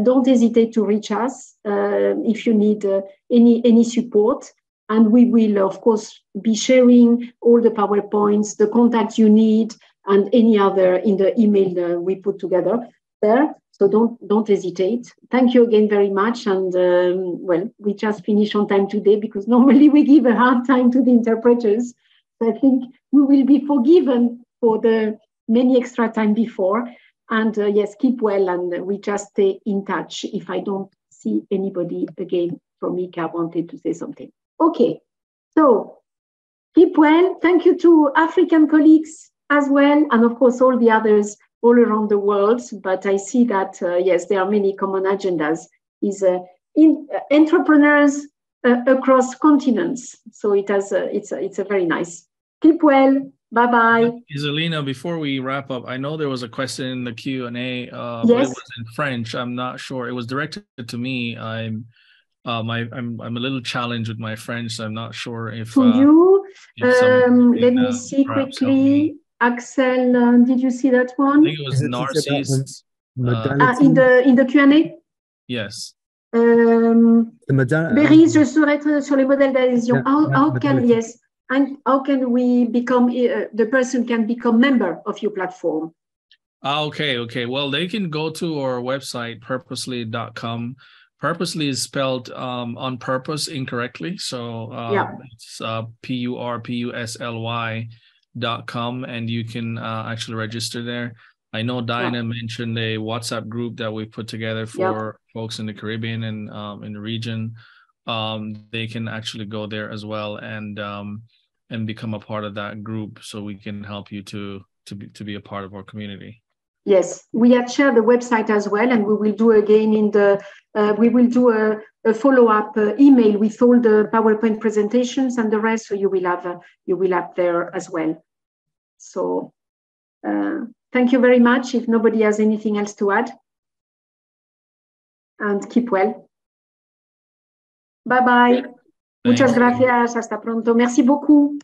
don't hesitate to reach us if you need any support. And we will, of course, be sharing all the PowerPoints, the contacts you need, and any other in the email we put together there. So don't hesitate. Thank you again very much. And well, we just finished on time today, because normally we give a hard time to the interpreters. So I think we will be forgiven for the many extra time before. And yes, keep well, and we just stay in touch. If I don't see anybody again from IICA wanted to say something. Okay, so keep well. Thank you to African colleagues as well, and of course all the others all around the world. But I see that yes, there are many common agendas. Is entrepreneurs across continents. So it's a very nice. Keep well. Bye-bye. Isolina, before we wrap up, I know there was a question in the Q&A, but it was in French. I'm not sure. It was directed to me. I'm a little challenged with my French, so I'm not sure if you. Let me see quickly. Axel, did you see that one? I think it was Narcisse. In the Q&A? Yes. BERRIS, je souhaite être sur les modèles d'adhésion. How can, yes. And how can we become, the person can become member of your platform? Okay. Well, they can go to our website, purpusely.com. Purposely is spelled on purpose incorrectly. So it's purpusly.com, and you can actually register there. I know Dino mentioned a WhatsApp group that we put together for folks in the Caribbean and in the region. They can actually go there as well and become a part of that group, so we can help you to be a part of our community. Yes, we had shared the website as well, and we will do again in the we will do a follow-up email with all the PowerPoint presentations and the rest, so you will have there as well. So thank you very much. If nobody has anything else to add, and keep well. Bye bye. Muchas gracias. Hasta pronto. Merci beaucoup.